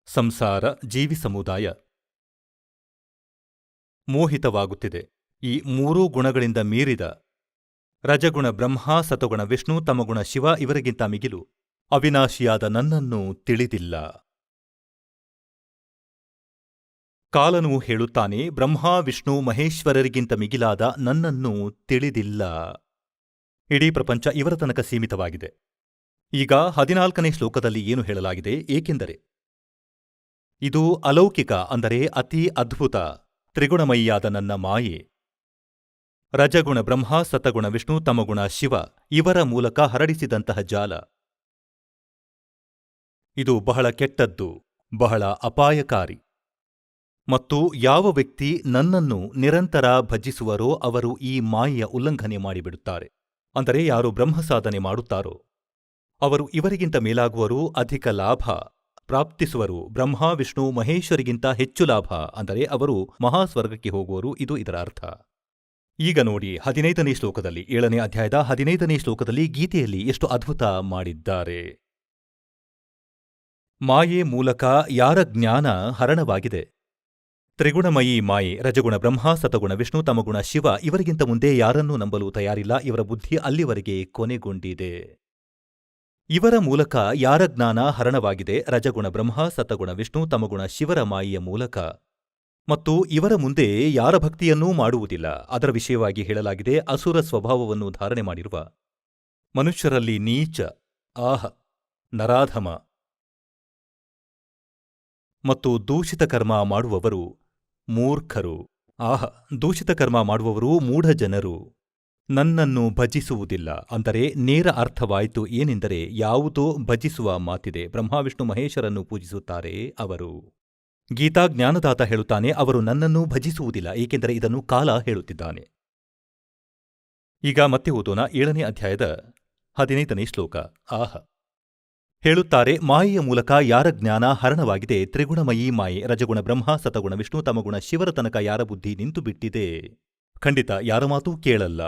ಸಂಸಾರ ಜೀವಿ ಸಮುದಾಯ ಮೋಹಿತವಾಗುತ್ತಿದೆ. ಈ 3 ಗುಣಗಳಿಂದ ಮೀರಿದ ರಜಗುಣ ಬ್ರಹ್ಮ, ಸತಗುಣ ವಿಷ್ಣು, ತಮಗುಣ ಶಿವ, ಇವರಿಗಿಂತ ಮಿಗಿಲು ಅವಿನಾಶಿಯಾದ ನನ್ನನ್ನು ತಿಳಿದಿಲ್ಲ. ಕಾಲನು ಹೇಳುತ್ತಾನೆ, ಬ್ರಹ್ಮ ವಿಷ್ಣು ಮಹೇಶ್ವರರಿಗಿಂತ ಮಿಗಿಲಾದ ನನ್ನನ್ನು ತಿಳಿದಿಲ್ಲ. ಇಡೀ ಪ್ರಪಂಚ ಇವರ ತನಕ ಸೀಮಿತವಾಗಿದೆ. ಈಗ 14ನೇ ಶ್ಲೋಕದಲ್ಲಿ ಏನು ಹೇಳಲಾಗಿದೆ? ಏಕೆಂದರೆ ಇದು ಅಲೌಕಿಕ, ಅಂದರೆ ಅತಿ ಅದ್ಭುತ ತ್ರಿಗುಣಮಯಿಯಾದ ನನ್ನ ಮಾಯೆ. ರಜಗುಣ ಬ್ರಹ್ಮ, ಸತಗುಣ ವಿಷ್ಣು, ತಮಗುಣ ಶಿವ, ಇವರ ಮೂಲಕ ಹರಡಿಸಿದಂತಹ ಜಾಲ. ಇದು ಬಹಳ ಕೆಟ್ಟದ್ದು, ಬಹಳ ಅಪಾಯಕಾರಿ. ಮತ್ತು ಯಾವ ವ್ಯಕ್ತಿ ನನ್ನನ್ನು ನಿರಂತರ ಭಜಿಸುವರೋ ಅವರು ಈ ಮಾಯೆಯ ಉಲ್ಲಂಘನೆ ಮಾಡಿಬಿಡುತ್ತಾರೆ. ಅಂದರೆ ಯಾರು ಬ್ರಹ್ಮ ಸಾಧನೆ ಮಾಡುತ್ತಾರೋ ಅವರು ಇವರಿಗಿಂತ ಮೇಲಾಗುವರು, ಅಧಿಕ ಲಾಭ ಪ್ರಾಪ್ತಿಸುವರು. ಬ್ರಹ್ಮ ವಿಷ್ಣು ಮಹೇಶ್ವರಿಗಿಂತ ಹೆಚ್ಚು ಲಾಭ, ಅಂದರೆ ಅವರು ಮಹಾಸ್ವರ್ಗಕ್ಕೆ ಹೋಗುವರು. ಇದು ಇದರ ಅರ್ಥ. ಈಗ ನೋಡಿ 15ನೇ ಶ್ಲೋಕದಲ್ಲಿ, 7ನೇ ಅಧ್ಯಾಯದ 15ನೇ ಶ್ಲೋಕದಲ್ಲಿ ಗೀತೆಯಲ್ಲಿ ಎಷ್ಟು ಅದ್ಭುತ ಮಾಡಿದ್ದಾರೆ. ಮಾಯೆ ಮೂಲಕ ಯಾರ ಜ್ಞಾನ ಹರಣವಾಗಿದೆ? ತ್ರಿಗುಣಮಯೀ ಮಾಯೆ, ರಜಗುಣ ಬ್ರಹ್ಮ, ಸತಗುಣ ವಿಷ್ಣು, ತಮಗುಣ ಶಿವ, ಇವರಿಗಿಂತ ಮುಂದೆ ಯಾರನ್ನೂ ನಂಬಲು ತಯಾರಿಲ್ಲ. ಇವರ ಬುದ್ಧಿ ಅಲ್ಲಿವರೆಗೆ ಕೊನೆಗೊಂಡಿದೆ. ಇವರ ಮೂಲಕ ಯಾರ ಜ್ಞಾನ ಹರಣವಾಗಿದೆ? ರಜಗುಣ ಬ್ರಹ್ಮ, ಸತಗುಣ ವಿಷ್ಣು, ತಮಗುಣ ಶಿವರ ಮಾಯೆಯ ಮೂಲಕ ಮತ್ತು ಇವರ ಮುಂದೆ ಯಾರ ಭಕ್ತಿಯನ್ನೂ ಮಾಡುವುದಿಲ್ಲ. ಅದರ ವಿಷಯವಾಗಿ ಹೇಳಲಾಗಿದೆ, ಅಸುರ ಸ್ವಭಾವವನ್ನು ಧಾರಣೆ ಮಾಡಿರುವ ಮನುಷ್ಯರಲ್ಲಿ ನೀಚ, ಆಹ, ನರಾಧಮ ಮತ್ತು ದೂಷಿತ ಕರ್ಮ ಮಾಡುವವರು ಮೂರ್ಖರು. ಆಹ, ದೂಷಿತ ಕರ್ಮ ಮಾಡುವವರು ಮೂಢ ಜನರು ನನ್ನನ್ನು ಭಜಿಸುವುದಿಲ್ಲ. ಅಂದರೆ ನೇರ ಅರ್ಥವಾಯಿತು ಏನೆಂದರೆ, ಯಾವುದೋ ಭಜಿಸುವ ಮಾತಿದೆ. ಬ್ರಹ್ಮ ವಿಷ್ಣು ಮಹೇಶರನ್ನು ಪೂಜಿಸುತ್ತಾರೆ ಅವರು. ಗೀತಾ ಜ್ಞಾನದಾತ ಹೇಳುತ್ತಾನೆ, ಅವರು ನನ್ನನ್ನು ಭಜಿಸುವುದಿಲ್ಲ, ಏಕೆಂದರೆ ಇದನ್ನು ಕಾಲ ಹೇಳುತ್ತಿದ್ದಾನೆ. ಈಗ ಮತ್ತೆ ಓದೋಣ 7ನೇ ಅಧ್ಯಾಯದ 15ನೇ ಶ್ಲೋಕ. ಆಹ, ಹೇಳುತ್ತಾರೆ, ಮಾಯೆಯ ಮೂಲಕ ಯಾರ ಜ್ಞಾನ ಹರಣವಾಗಿದೆ, ತ್ರಿಗುಣಮಯೀ ಮಾಯೆ, ರಜಗುಣ ಬ್ರಹ್ಮ, ಸತಗುಣ ವಿಷ್ಣು, ತಮಗುಣ ಶಿವರ ತನಕ ಯಾರ ಬುದ್ಧಿ ನಿಂತು ಬಿಟ್ಟಿದೆ, ಖಂಡಿತ ಯಾರ ಮಾತೂ ಕೇಳಲ್ಲ.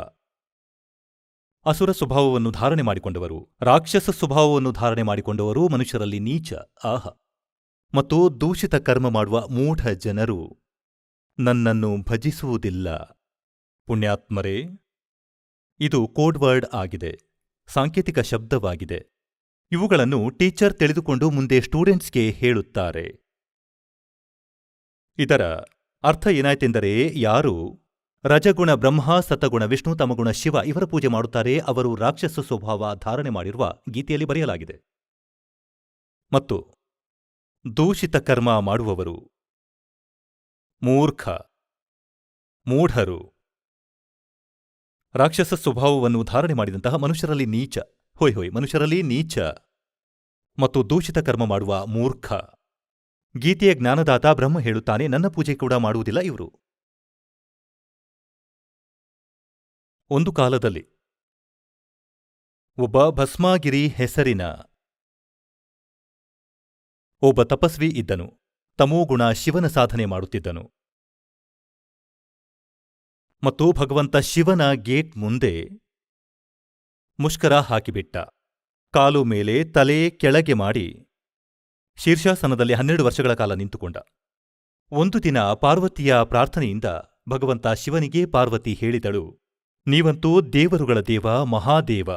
ಅಸುರ ಸ್ವಭಾವವನ್ನು ಧಾರಣೆ ಮಾಡಿಕೊಂಡವರು, ರಾಕ್ಷಸ ಸ್ವಭಾವವನ್ನು ಧಾರಣೆ ಮಾಡಿಕೊಂಡವರು ಮನುಷ್ಯರಲ್ಲಿ ನೀಚ, ಆಹ, ಮತ್ತು ದೂಷಿತ ಕರ್ಮ ಮಾಡುವ ಮೂಢ ಜನರು ನನ್ನನ್ನು ಭಜಿಸುವುದಿಲ್ಲ. ಪುಣ್ಯಾತ್ಮರೇ, ಇದು ಕೋಡ್ ವರ್ಡ್ ಆಗಿದೆ, ಸಾಂಕೇತಿಕ ಶಬ್ದವಾಗಿದೆ. ಇವುಗಳನ್ನು ಟೀಚರ್ ತಿಳಿದುಕೊಂಡು ಮುಂದೆ ಸ್ಟೂಡೆಂಟ್ಸ್ಗೆ ಹೇಳುತ್ತಾರೆ. ಇದರ ಅರ್ಥ ಏನಾಯ್ತೆಂದರೆ, ಯಾರು ರಜಗುಣ ಬ್ರಹ್ಮ, ಸತಗುಣ ವಿಷ್ಣು, ತಮಗುಣ ಶಿವ ಇವರ ಪೂಜೆ ಮಾಡುತ್ತಾರೆ, ಅವರು ರಾಕ್ಷಸ ಸ್ವಭಾವ ಧಾರಣೆ ಮಾಡಿರುವ ಗೀತೆಯಲ್ಲಿ ಬರೆಯಲಾಗಿದೆ. ಮತ್ತು ದೂಷಿತ ಕರ್ಮ ಮಾಡುವವರು ಮೂರ್ಖ, ಮೂಢರು. ರಾಕ್ಷಸ ಸ್ವಭಾವವನ್ನು ಧಾರಣೆ ಮಾಡಿದಂತಹ ಮನುಷ್ಯರಲ್ಲಿ ನೀಚ, ಮನುಷ್ಯರಲ್ಲಿ ನೀಚ ಮತ್ತು ದೂಷಿತ ಕರ್ಮ ಮಾಡುವ ಮೂರ್ಖ. ಗೀತೆಯ ಜ್ಞಾನದಾತ ಬ್ರಹ್ಮ ಹೇಳುತ್ತಾನೆ, ನನ್ನ ಪೂಜೆ ಕೂಡ ಮಾಡುವುದಿಲ್ಲ ಇವರು. ಒಂದು ಕಾಲದಲ್ಲಿ ಒಬ್ಬ ಭಸ್ಮಾಗಿರಿ ಹೆಸರಿನ ಒಬ್ಬ ತಪಸ್ವಿ ಇದ್ದನು. ತಮೋಗುಣ ಶಿವನ ಸಾಧನೆ ಮಾಡುತ್ತಿದ್ದನು. ಮತ್ತು ಭಗವಂತ ಶಿವನ ಗೇಟ್ ಮುಂದೆ ಮುಷ್ಕರ ಹಾಕಿಬಿಟ್ಟ. ಕಾಲು ಮೇಲೆ ತಲೆ ಕೆಳಗೆ ಮಾಡಿ ಶೀರ್ಷಾಸನದಲ್ಲಿ 12 ವರ್ಷಗಳ ಕಾಲ ನಿಂತುಕೊಂಡ. ಒಂದು ದಿನ ಪಾರ್ವತಿಯ ಪ್ರಾರ್ಥನೆಯಿಂದ ಭಗವಂತ ಶಿವನಿಗೆ ಪಾರ್ವತಿ ಹೇಳಿದಳು, ನೀವಂತೂ ದೇವರುಗಳ ದೇವ, ಮಹಾದೇವ.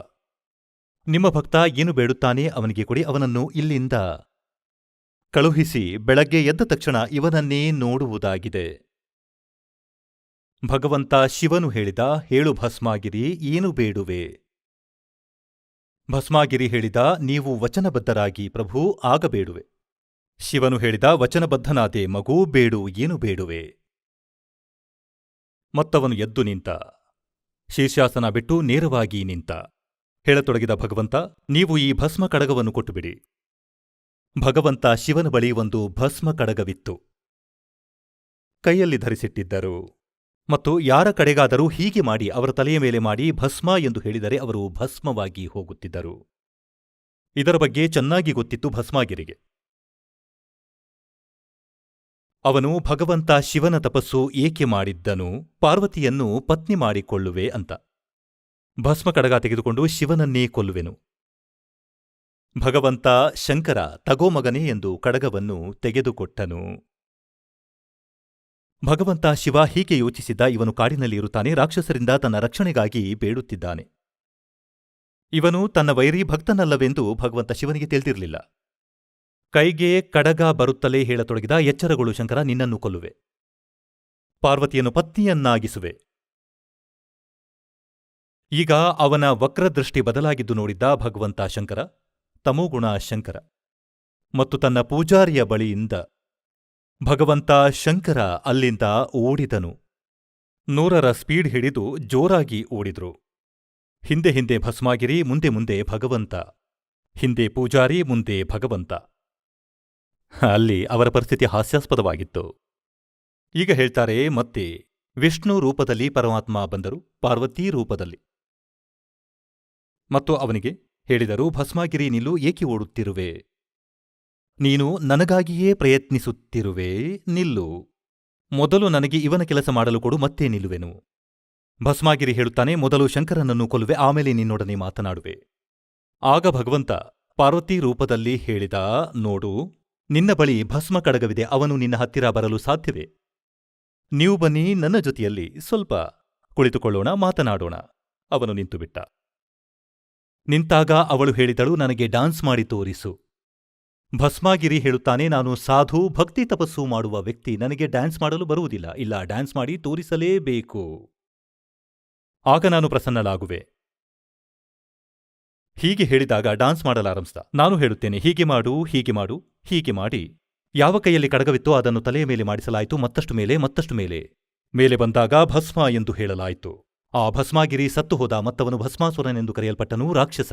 ನಿಮ್ಮ ಭಕ್ತ ಏನು ಬೇಡುತ್ತಾನೆ ಅವನಿಗೆ ಕೊಡಿ, ಅವನನ್ನು ಇಲ್ಲಿಂದ ಕಳುಹಿಸಿ ಬೆಳಗ್ಗೆ ಎದ್ದ ತಕ್ಷಣ ಇವನನ್ನೇ ನೋಡುವುದಾಗಿದೆ. ಭಗವಂತ ಶಿವನು ಹೇಳಿದ, ಹೇಳು ಭಸ್ಮಾಗಿರಿ, ಏನು ಬೇಡುವೆ? ಭಸ್ಮಾಗಿರಿ ಹೇಳಿದ, ನೀವು ವಚನಬದ್ಧರಾಗಿ ಪ್ರಭು, ಆಗ ಬೇಡುವೆ. ಶಿವನು ಹೇಳಿದ, ವಚನಬದ್ಧನಾದೆ ಮಗು, ಬೇಡು, ಏನು ಬೇಡುವೆ? ಮತ್ತವನು ಎದ್ದು ನಿಂತ. ಶೀರ್ಷಾಸನ ಬಿಟ್ಟು ನೇರವಾಗಿ ನಿಂತ. ಹೇಳತೊಡಗಿದ ಭಗವಂತ, ನೀವು ಈ ಭಸ್ಮ ಕಡಗವನ್ನು ಕೊಟ್ಟುಬಿಡಿ. ಭಗವಂತ ಶಿವನ ಬಳಿ ಒಂದು ಭಸ್ಮ ಕಡಗವಿತ್ತು, ಕೈಯಲ್ಲಿ ಧರಿಸಿಟ್ಟಿದ್ದರು. ಮತ್ತು ಯಾರ ಕಡೆಗಾದರೂ ಹೀಗೆ ಮಾಡಿ ಅವರ ತಲೆಯ ಮೇಲೆ ಮಾಡಿ ಭಸ್ಮ ಎಂದು ಹೇಳಿದರೆ ಅವರು ಭಸ್ಮವಾಗಿ ಹೋಗುತ್ತಿದ್ದರು. ಇದರ ಬಗ್ಗೆ ಚೆನ್ನಾಗಿ ಗೊತ್ತಿತ್ತು ಭಸ್ಮಾಗಿರಿಗೆ. ಅವನು ಭಗವಂತ ಶಿವನ ತಪಸ್ಸು ಏಕೆ ಮಾಡಿದ್ದನು, ಪಾರ್ವತಿಯನ್ನು ಪತ್ನಿ ಮಾಡಿಕೊಳ್ಳುವೆ ಅಂತ. ಭಸ್ಮ ಕಡಗ ತೆಗೆದುಕೊಂಡು ಶಿವನನ್ನೇ ಕೊಲ್ಲುವೆನು. ಭಗವಂತ ಶಂಕರ ತಗೋ ಮಗನೇ ಎಂದು ಕಡಗವನ್ನು ತೆಗೆದುಕೊಟ್ಟನು. ಭಗವಂತ ಶಿವ ಹೀಗೆ ಯೋಚಿಸಿದ್ದ, ಇವನು ಕಾಡಿನಲ್ಲಿ ಇರುತ್ತಾನೆ, ರಾಕ್ಷಸರಿಂದ ತನ್ನ ರಕ್ಷಣೆಗಾಗಿ ಬೇಡುತ್ತಿದ್ದಾನೆ. ಇವನು ತನ್ನ ವೈರಿ ಭಕ್ತನಲ್ಲವೆಂದು ಭಗವಂತ ಶಿವನಿಗೆ ತಿಳಿದಿರಲಿಲ್ಲ. ಕೈಗೆ ಕಡಗ ಬರುತ್ತಲೇ ಹೇಳತೊಡಗಿದ, ಎಚ್ಚರಗೊಳ್ಳು ಶಂಕರ, ನಿನ್ನನ್ನು ಕೊಲ್ಲುವೆ, ಪಾರ್ವತಿಯನ್ನು ಪತ್ನಿಯನ್ನಾಗಿಸುವೆ. ಈಗ ಅವನ ವಕ್ರದೃಷ್ಟಿ ಬದಲಾಗಿದ್ದು ನೋಡಿದ್ದ ಭಗವಂತ ಶಂಕರ, ತಮೋಗುಣ ಶಂಕರ. ಮತ್ತು ತನ್ನ ಪೂಜಾರಿಯ ಬಳಿಯಿಂದ ಭಗವಂತ ಶಂಕರ ಅಲ್ಲಿಂದ ಓಡಿದನು. 100ರ ಸ್ಪೀಡ್ ಹಿಡಿದು ಜೋರಾಗಿ ಓಡಿದ್ರು. ಹಿಂದೆ ಹಿಂದೆ ಭಸ್ಮಾಗಿರಿ, ಮುಂದೆ ಮುಂದೆ ಭಗವಂತ. ಹಿಂದೆ ಪೂಜಾರಿ, ಮುಂದೆ ಭಗವಂತ. ಅಲ್ಲಿ ಅವರ ಪರಿಸ್ಥಿತಿ ಹಾಸ್ಯಾಸ್ಪದವಾಗಿತ್ತು. ಈಗ ಹೇಳ್ತಾರೆ, ಮತ್ತೆ ವಿಷ್ಣು ರೂಪದಲ್ಲಿ ಪರಮಾತ್ಮ ಬಂದರು, ಪಾರ್ವತೀ ರೂಪದಲ್ಲಿ. ಮತ್ತು ಅವನಿಗೆ ಹೇಳಿದರು, ಭಸ್ಮಾಗಿರಿ, ನಿಲ್ಲು, ಏಕೆ ಓಡುತ್ತಿರುವೆ? ನೀನು ನನಗಾಗಿಯೇ ಪ್ರಯತ್ನಿಸುತ್ತಿರುವೆ, ನಿಲ್ಲು. ಮೊದಲು ನನಗೆ ಇವನ ಕೆಲಸ ಮಾಡಲು ಕೊಡು, ಮತ್ತೆ ನಿಲ್ಲುವೆನು. ಭಸ್ಮಾಗಿರಿ ಹೇಳುತ್ತಾನೆ, ಮೊದಲು ಶಂಕರನನ್ನು ಕೊಲ್ಲುವೆ, ಆಮೇಲೆ ನಿನ್ನೊಡನೆ ಮಾತನಾಡುವೆ. ಆಗ ಭಗವಂತ ಪಾರ್ವತಿ ರೂಪದಲ್ಲಿ ಹೇಳಿದ, ನೋಡು, ನಿನ್ನ ಬಳಿ ಭಸ್ಮ ಕಡಗವಿದೆ, ಅವನು ನಿನ್ನ ಹತ್ತಿರ ಬರಲು ಸಾಧ್ಯವೇ? ನೀವು ಬನ್ನಿ, ನನ್ನ ಜೊತೆಯಲ್ಲಿ ಸ್ವಲ್ಪ ಕುಳಿತುಕೊಳ್ಳೋಣ, ಮಾತನಾಡೋಣ. ಅವನು ನಿಂತುಬಿಟ್ಟ. ನಿಂತಾಗ ಅವಳು ಹೇಳಿದಳು, ನನಗೆ ಡಾನ್ಸ್ ಮಾಡಿ ತೋರಿಸು. ಭಸ್ಮಾಗಿರಿ ಹೇಳುತ್ತಾನೆ, ನಾನು ಸಾಧು ಭಕ್ತಿ ತಪಸ್ಸು ಮಾಡುವ ವ್ಯಕ್ತಿ, ನನಗೆ ಡ್ಯಾನ್ಸ್ ಮಾಡಲು ಬರುವುದಿಲ್ಲ. ಇಲ್ಲ, ಡ್ಯಾನ್ಸ್ ಮಾಡಿ ತೋರಿಸಲೇಬೇಕು. ಆಗ ನಾನು ಪ್ರಸನ್ನಳಾಗುವೆ. ಹೀಗೆ ಹೇಳಿದಾಗ ಡಾನ್ಸ್ ಮಾಡಲಾರಂಭಿಸಿದ. ನಾನು ಹೇಳುತ್ತೇನೆ, ಹೀಗೆ ಮಾಡು, ಹೀಗೆ ಮಾಡು. ಹೀಗೆ ಮಾಡಿ ಯಾವ ಕೈಯಲ್ಲಿ ಕಡಗವಿತ್ತೋ ಅದನ್ನು ತಲೆಯ ಮೇಲೆ ಮಾಡಿಸಲಾಯಿತು. ಮತ್ತಷ್ಟು ಮೇಲೆ, ಮತ್ತಷ್ಟು ಮೇಲೆ. ಮೇಲೆ ಬಂದಾಗ ಭಸ್ಮ ಎಂದು ಹೇಳಲಾಯಿತು. ಆ ಭಸ್ಮಾಗಿರಿ ಸತ್ತು ಹೋದ. ಮತ್ತವನು ಭಸ್ಮಾಸುರನೆಂದು ಕರೆಯಲ್ಪಟ್ಟನು, ರಾಕ್ಷಸ.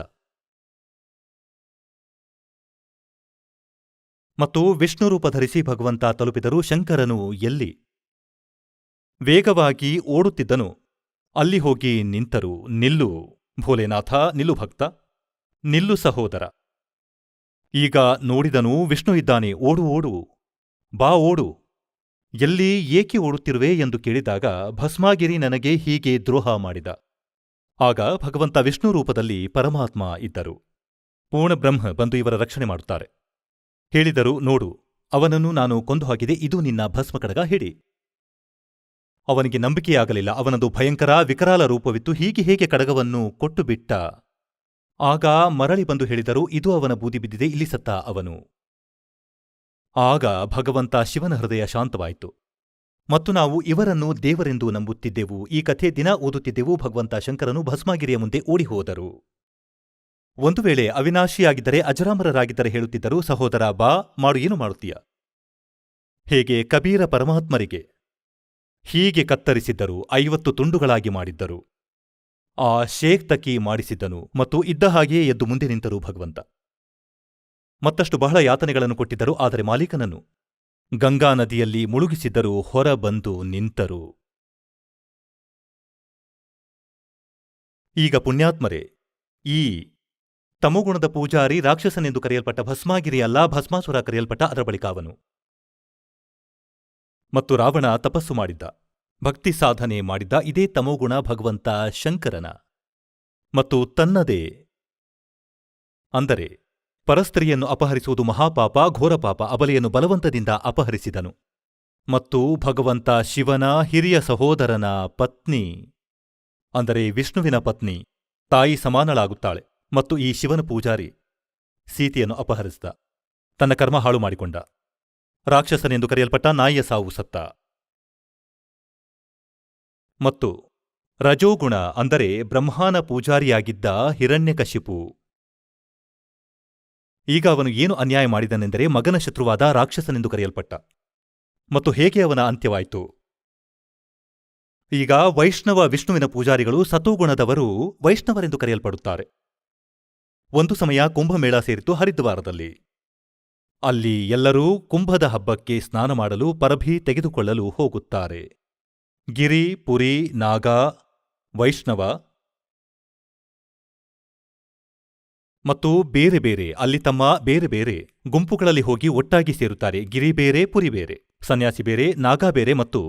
ಮತ್ತು ವಿಷ್ಣು ರೂಪ ಧರಿಸಿ ಭಗವಂತ ತಲುಪಿದರು. ಶಂಕರನು ಎಲ್ಲಿ ವೇಗವಾಗಿ ಓಡುತ್ತಿದ್ದನು ಅಲ್ಲಿ ಹೋಗಿ ನಿಂತರು. ನಿಲ್ಲು ಭೋಲೆನಾಥ, ನಿಲ್ಲು ಭಕ್ತ, ನಿಲ್ಲು ಸಹೋದರ. ಈಗ ನೋಡಿದನು, ವಿಷ್ಣು ಇದ್ದಾನೆ. ಓಡು ಓಡು, ಬಾ ಓಡು. ಎಲ್ಲಿ, ಏಕೆ ಓಡುತ್ತಿರುವೆ ಎಂದು ಕೇಳಿದಾಗ ಭಸ್ಮಾಗಿರಿ ನನಗೆ ಹೀಗೆ ದ್ರೋಹ ಮಾಡಿದ. ಆಗ ಭಗವಂತ ವಿಷ್ಣು ರೂಪದಲ್ಲಿ ಪರಮಾತ್ಮ ಇದ್ದರು. ಪೂರ್ಣ ಬ್ರಹ್ಮ ಬಂದು ಇವರ ರಕ್ಷಣೆ ಮಾಡುತ್ತಾರೆ. ಹೇಳಿದರು, ನೋಡು, ಅವನನ್ನು ನಾನು ಕೊಂದು ಹಾಕಿದೆ, ಇದು ನಿನ್ನ ಭಸ್ಮ ಕಡಗ, ಹಿಡಿ. ಅವನಿಗೆ ನಂಬಿಕೆಯಾಗಲಿಲ್ಲ. ಅವನದು ಭಯಂಕರ ವಿಕರಾಲ ರೂಪವಿತ್ತು. ಹೀಗೆ ಹೇಗೆ ಕಡಗವನ್ನು ಕೊಟ್ಟು ಬಿಟ್ಟ. ಆಗ ಮರಳಿ ಬಂದು ಹೇಳಿದರು, ಇದು ಅವನ ಬೂದಿ ಬಿದ್ದಿದೆ, ಇಲ್ಲಿ ಸತ್ತ ಅವನು. ಆಗ ಭಗವಂತ ಶಿವನ ಹೃದಯ ಶಾಂತವಾಯಿತು. ಮತ್ತು ನಾವು ಇವರನ್ನು ದೇವರೆಂದು ನಂಬುತ್ತಿದ್ದೆವು. ಈ ಕಥೆ ದಿನ ಓದುತ್ತಿದ್ದೆವು. ಭಗವಂತ ಶಂಕರನು ಭಸ್ಮಾಗಿರಿಯ ಮುಂದೆ ಓಡಿಹೋದರು. ಒಂದು ವೇಳೆ ಅವಿನಾಶಿಯಾಗಿದ್ದರೆ, ಅಜರಾಮರರಾಗಿದ್ದರೆ ಹೇಳುತ್ತಿದ್ದರು, ಸಹೋದರ ಬಾ, ಮಾಡು, ಏನು ಮಾಡುತ್ತೀಯ. ಹೇಗೆ ಕಬೀರ ಪರಮಾತ್ಮರಿಗೆ ಹೀಗೆ ಕತ್ತರಿಸಿದ್ದರು, 50 ತುಂಡುಗಳಾಗಿ ಮಾಡಿದ್ದರು. ಆ ಶೇಖ್ ತಕಿ ಮಾಡಿಸಿದ್ದನು ಮತ್ತು ಇದ್ದ ಹಾಗೆಯೇ ಎದ್ದು ಮುಂದೆ ನಿಂತರು ಭಗವಂತ. ಮತ್ತಷ್ಟು ಬಹಳ ಯಾತನೆಗಳನ್ನು ಕೊಟ್ಟಿದ್ದರು. ಆದರೆ ಮಾಲೀಕನನ್ನು ಗಂಗಾ ನದಿಯಲ್ಲಿ ಮುಳುಗಿಸಿದ್ದರು. ಹೊರ ಬಂದು ನಿಂತರು. ಈಗ ಪುಣ್ಯಾತ್ಮರೇ, ಈ ತಮೋಗುಣದ ಪೂಜಾರಿ ರಾಕ್ಷಸನೆಂದು ಕರೆಯಲ್ಪಟ್ಟ ಭಸ್ಮಾಗಿರಿ ಅಲ್ಲ, ಭಸ್ಮಾಸುರ ಕರೆಯಲ್ಪಟ್ಟ. ಅದರ ಬಳಿಕ ಅವನು ಮತ್ತು ರಾವಣ ತಪಸ್ಸು ಮಾಡಿದ್ದ, ಭಕ್ತಿ ಸಾಧನೆ ಮಾಡಿದ್ದ. ಇದೇ ತಮೋಗುಣ ಭಗವಂತ ಶಂಕರನ. ಮತ್ತು ತನ್ನದೇ ಅಂದರೆ ಪರಸ್ತ್ರೀಯನ್ನು ಅಪಹರಿಸುವುದು ಮಹಾಪಾಪ, ಘೋರಪಾಪ. ಅಬಲೆಯನ್ನು ಬಲವಂತದಿಂದ ಅಪಹರಿಸಿದನು. ಮತ್ತು ಭಗವಂತ ಶಿವನ ಹಿರಿಯ ಸಹೋದರನ ಪತ್ನಿ, ಅಂದರೆ ವಿಷ್ಣುವಿನ ಪತ್ನಿ, ತಾಯಿ ಸಮಾನಳಾಗುತ್ತಾಳೆ. ಮತ್ತು ಈ ಶಿವನ ಪೂಜಾರಿ ಸೀತೆಯನ್ನು ಅಪಹರಿಸಿದ, ತನ್ನ ಕರ್ಮ ಹಾಳು ಮಾಡಿಕೊಂಡ. ರಾಕ್ಷಸನೆಂದು ಕರೆಯಲ್ಪಟ್ಟ, ನಾಯಿಯ ಸಾವು ಸತ್ತ. ಮತ್ತು ರಜೋಗುಣ ಅಂದರೆ ಬ್ರಹ್ಮಾನ ಪೂಜಾರಿಯಾಗಿದ್ದ ಹಿರಣ್ಯಕಶಿಪು. ಈಗ ಅವನು ಏನು ಅನ್ಯಾಯ ಮಾಡಿದನೆಂದರೆ, ಮಗನ ಶತ್ರುವಾದ ರಾಕ್ಷಸನೆಂದು ಕರೆಯಲ್ಪಟ್ಟ. ಮತ್ತು ಹೇಗೆ ಅವನ ಅಂತ್ಯವಾಯಿತು. ಈಗ ವೈಷ್ಣವ ವಿಷ್ಣುವಿನ ಪೂಜಾರಿಗಳು ಸತೋಗುಣದವರು ವೈಷ್ಣವರೆಂದು ಕರೆಯಲ್ಪಡುತ್ತಾರೆ. ಒಂದು ಸಮಯ ಕುಂಭಮೇಳ ಸೇರಿತು ಹರಿದ್ವಾರದಲ್ಲಿ. ಅಲ್ಲಿ ಎಲ್ಲರೂ ಕುಂಭದ ಹಬ್ಬಕ್ಕೆ ಸ್ನಾನ ಮಾಡಲು ಪರಭಿ ತೆಗೆದುಕೊಳ್ಳಲು ಹೋಗುತ್ತಾರೆ. ಗಿರಿ, ಪುರಿ, ನಾಗ, ವೈಷ್ಣವ ಮತ್ತು ಬೇರೆ ಬೇರೆ ಅಲ್ಲಿ ತಮ್ಮ ಬೇರೆ ಬೇರೆ ಗುಂಪುಗಳಲ್ಲಿ ಹೋಗಿ ಒಟ್ಟಾಗಿ ಸೇರುತ್ತಾರೆ. ಗಿರಿ ಬೇರೆ, ಪುರಿ ಬೇರೆ, ಸನ್ಯಾಸಿ ಬೇರೆ, ನಾಗ ಬೇರೆ ಮತ್ತು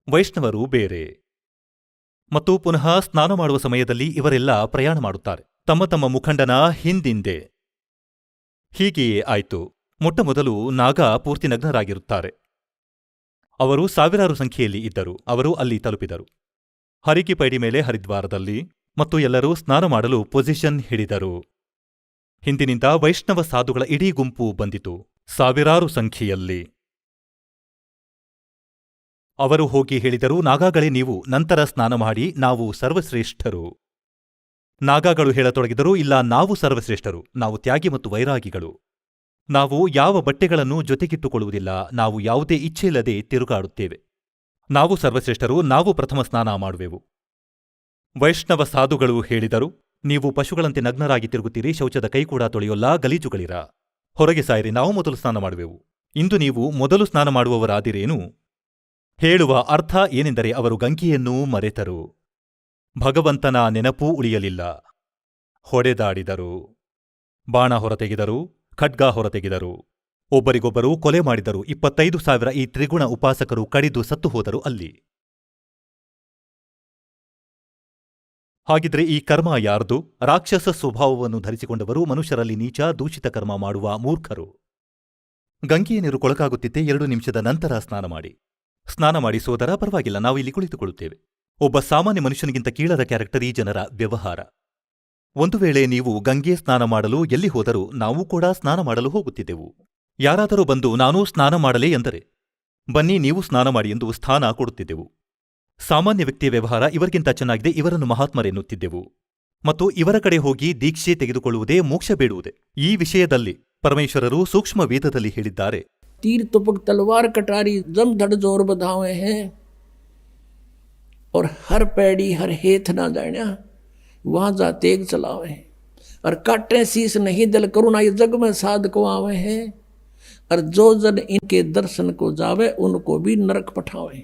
ವೈಷ್ಣವರು ಬೇರೆ. ಮತ್ತು ಪುನಃ ಸ್ನಾನ ಮಾಡುವ ಸಮಯದಲ್ಲಿ ಇವರೆಲ್ಲ ಪ್ರಯಾಣ ಮಾಡುತ್ತಾರೆ ತಮ್ಮ ತಮ್ಮ ಮುಖಂಡನ ಹಿಂದಿಂದೆ. ಹೀಗೆಯೇ ಆಯಿತು. ಮೊಟ್ಟಮೊದಲು ನಾಗ ಪೂರ್ತಿ ನಗ್ನರಾಗಿರುತ್ತಾರೆ. ಅವರು ಸಾವಿರಾರು ಸಂಖ್ಯೆಯಲ್ಲಿ ಇದ್ದರು. ಅವರು ಅಲ್ಲಿ ತಲುಪಿದರು ಹರಿಕಿ ಪೈಡಿ ಮೇಲೆ ಹರಿದ್ವಾರದಲ್ಲಿ. ಮತ್ತು ಎಲ್ಲರೂ ಸ್ನಾನ ಮಾಡಲು ಪೊಸಿಷನ್ ಹಿಡಿದರು. ಹಿಂದಿನಿಂದ ವೈಷ್ಣವ ಸಾಧುಗಳ ಇಡೀ ಗುಂಪು ಬಂದಿತು, ಸಾವಿರಾರು ಸಂಖ್ಯೆಯಲ್ಲಿ. ಅವರು ಹೋಗಿ ಹೇಳಿದರು, ನಾಗಾಗಳೇ ನೀವು ನಂತರ ಸ್ನಾನ ಮಾಡಿ, ನಾವು ಸರ್ವಶ್ರೇಷ್ಠರು. ನಾಗಾಗಳು ಹೇಳತೊಡಗಿದರು, ಇಲ್ಲ, ನಾವು ಸರ್ವಶ್ರೇಷ್ಠರು, ನಾವು ತ್ಯಾಗಿ ಮತ್ತು ವೈರಾಗಿಗಳು. ನಾವು ಯಾವ ಬಟ್ಟೆಗಳನ್ನು ಜೊತೆಗಿಟ್ಟುಕೊಳ್ಳುವುದಿಲ್ಲ, ನಾವು ಯಾವುದೇ ಇಚ್ಛೆಯಿಲ್ಲದೆ ತಿರುಗಾಡುತ್ತೇವೆ. ನಾವು ಸರ್ವಶ್ರೇಷ್ಠರು, ನಾವು ಪ್ರಥಮ ಸ್ನಾನ ಮಾಡುವೆವು. ವೈಷ್ಣವ ಸಾಧುಗಳು ಹೇಳಿದರು, ನೀವು ಪಶುಗಳಂತೆ ನಗ್ನರಾಗಿ ತಿರುಗುತ್ತೀರಿ, ಶೌಚದ ಕೈ ಕೂಡ ತೊಳೆಯೋಲ್ಲ, ಗಲೀಜುಗಳಿರ, ಹೊರಗೆ ಸಾಯಿರಿ, ನಾವು ಮೊದಲು ಸ್ನಾನ ಮಾಡುವೆವು. ಇಂದು ನೀವು ಮೊದಲು ಸ್ನಾನ ಮಾಡುವವರಾದಿರೇನು? ಹೇಳುವ ಅರ್ಥ ಏನೆಂದರೆ ಅವರು ಗಂಗೆಯನ್ನೂ ಮರೆತರು. ಭಗವಂತನ ನೆನಪೂ ಉಳಿಯಲಿಲ್ಲ. ಹೊಡೆದಾಡಿದರು, ಬಾಣ ಹೊರತೆಗೆದರು, ಖಡ್ಗ ಹೊರತೆಗೆದರು, ಒಬ್ಬರಿಗೊಬ್ಬರು ಕೊಲೆ ಮಾಡಿದರು. 25,000 ಈ ತ್ರಿಗುಣ ಉಪಾಸಕರು ಕಡಿದು ಸತ್ತು ಹೋದರು ಅಲ್ಲಿ. ಹಾಗಿದ್ರೆ ಈ ಕರ್ಮ ಯಾರ್ದು? ರಾಕ್ಷಸ ಸ್ವಭಾವವನ್ನು ಧರಿಸಿಕೊಂಡವರು, ಮನುಷ್ಯರಲ್ಲಿ ನೀಚ ದೂಷಿತ ಕರ್ಮ ಮಾಡುವ ಮೂರ್ಖರು. ಗಂಗೆಯ ನೀರು ಕೊಳಕಾಗುತ್ತಿದ್ದೆ. 2 ನಿಮಿಷದ ನಂತರ ಸ್ನಾನ ಮಾಡಿ. ಸ್ನಾನ ಮಾಡಿ ಸೋದರ, ಪರವಾಗಿಲ್ಲ, ನಾವು ಇಲ್ಲಿ ಕುಳಿತುಕೊಳ್ಳುತ್ತೇವೆ. ಒಬ್ಬ ಸಾಮಾನ್ಯ ಮನುಷ್ಯನಿಗಿಂತ ಕೀಳದ ಕ್ಯಾರೆಕ್ಟರ್ ಈ ಜನರ ವ್ಯವಹಾರ. ಒಂದು ವೇಳೆ ನೀವು ಗಂಗೆ ಸ್ನಾನ ಮಾಡಲು ಎಲ್ಲಿ ಹೋದರೂ ನಾವು ಕೂಡ ಸ್ನಾನ ಮಾಡಲು ಹೋಗುತ್ತಿದ್ದೆವು. ಯಾರಾದರೂ ಬಂದು ನಾನೂ ಸ್ನಾನ ಮಾಡಲೇ ಎಂದರೆ ಬನ್ನಿ ನೀವು ಸ್ನಾನ ಮಾಡಿ ಎಂದು ಸ್ಥಾನ ಕೊಡುತ್ತಿದ್ದೆವು. ಸಾಮಾನ್ಯ ವ್ಯಕ್ತಿಯ ವ್ಯವಹಾರ ಇವರಿಗಿಂತ ಚೆನ್ನಾಗಿದೆ, ಇವರನ್ನು ಮಹಾತ್ಮರೆನ್ನುತ್ತಿದ್ದೆವು. ಮತ್ತು ಇವರ ಕಡೆ ಹೋಗಿ ದೀಕ್ಷೆ ತೆಗೆದುಕೊಳ್ಳುವುದೇ ಮೋಕ್ಷ ಬೇಡುವುದೇ. ಈ ವಿಷಯದಲ್ಲಿ ಪರಮೇಶ್ವರರು ಸೂಕ್ಷ್ಮ ವೇದದಲ್ಲಿ ಹೇಳಿದ್ದಾರೆ, तीर तुपक तलवार कटारी जम धड़ जोर बधावे हैं और हर पैड़ी हर हेथ ना जाण्या वहाँ जा तेग चलावे हैं और काटे शीस नहीं दिल करुणा ये जग में साध को आवे हैं और जो जन इनके दर्शन को जावे उनको भी नरक पठावे.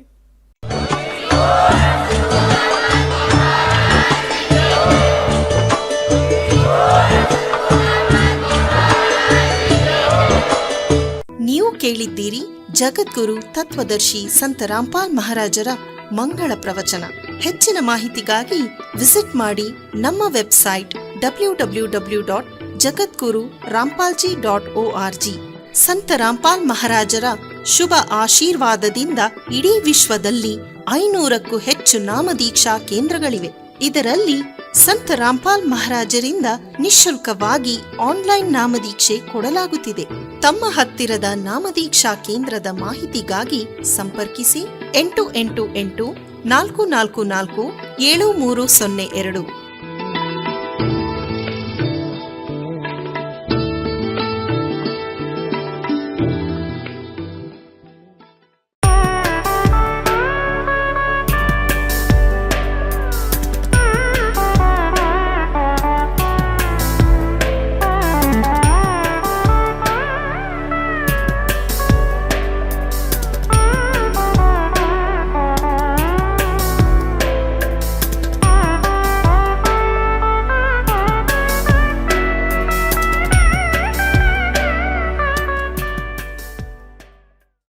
ನೀವು ಕೇಳಿದ್ದೀರಿ ಜಗದ್ಗುರು ತತ್ವದರ್ಶಿ ಸಂತ ರಾಮ್ಪಾಲ್ ಮಹಾರಾಜರ ಮಂಗಳ ಪ್ರವಚನ. ಹೆಚ್ಚಿನ ಮಾಹಿತಿಗಾಗಿ ವಿಸಿಟ್ ಮಾಡಿ ನಮ್ಮ ವೆಬ್ಸೈಟ್ www.jagadguru-rampalji.org. ಸಂತ ರಾಮ್ಪಾಲ್ ಮಹಾರಾಜರ ಶುಭ ಆಶೀರ್ವಾದದಿಂದ ಇಡೀ ವಿಶ್ವದಲ್ಲಿ 500ಕ್ಕೂ ಹೆಚ್ಚು ನಾಮದೀಕ್ಷಾ ಕೇಂದ್ರಗಳಿವೆ. ಇದರಲ್ಲಿ ಸಂತ ರಾಮ್ಪಾಲ್ ಮಹಾರಾಜರಿಂದ ನಿಶುಲ್ಕವಾಗಿ ಆನ್ಲೈನ್ ನಾಮದೀಕ್ಷೆ ಕೊಡಲಾಗುತ್ತಿದೆ. ತಮ್ಮ ಹತ್ತಿರದ ನಾಮದೀಕ್ಷಾ ಕೇಂದ್ರದ ಮಾಹಿತಿಗಾಗಿ ಸಂಪರ್ಕಿಸಿ 888 444 7302.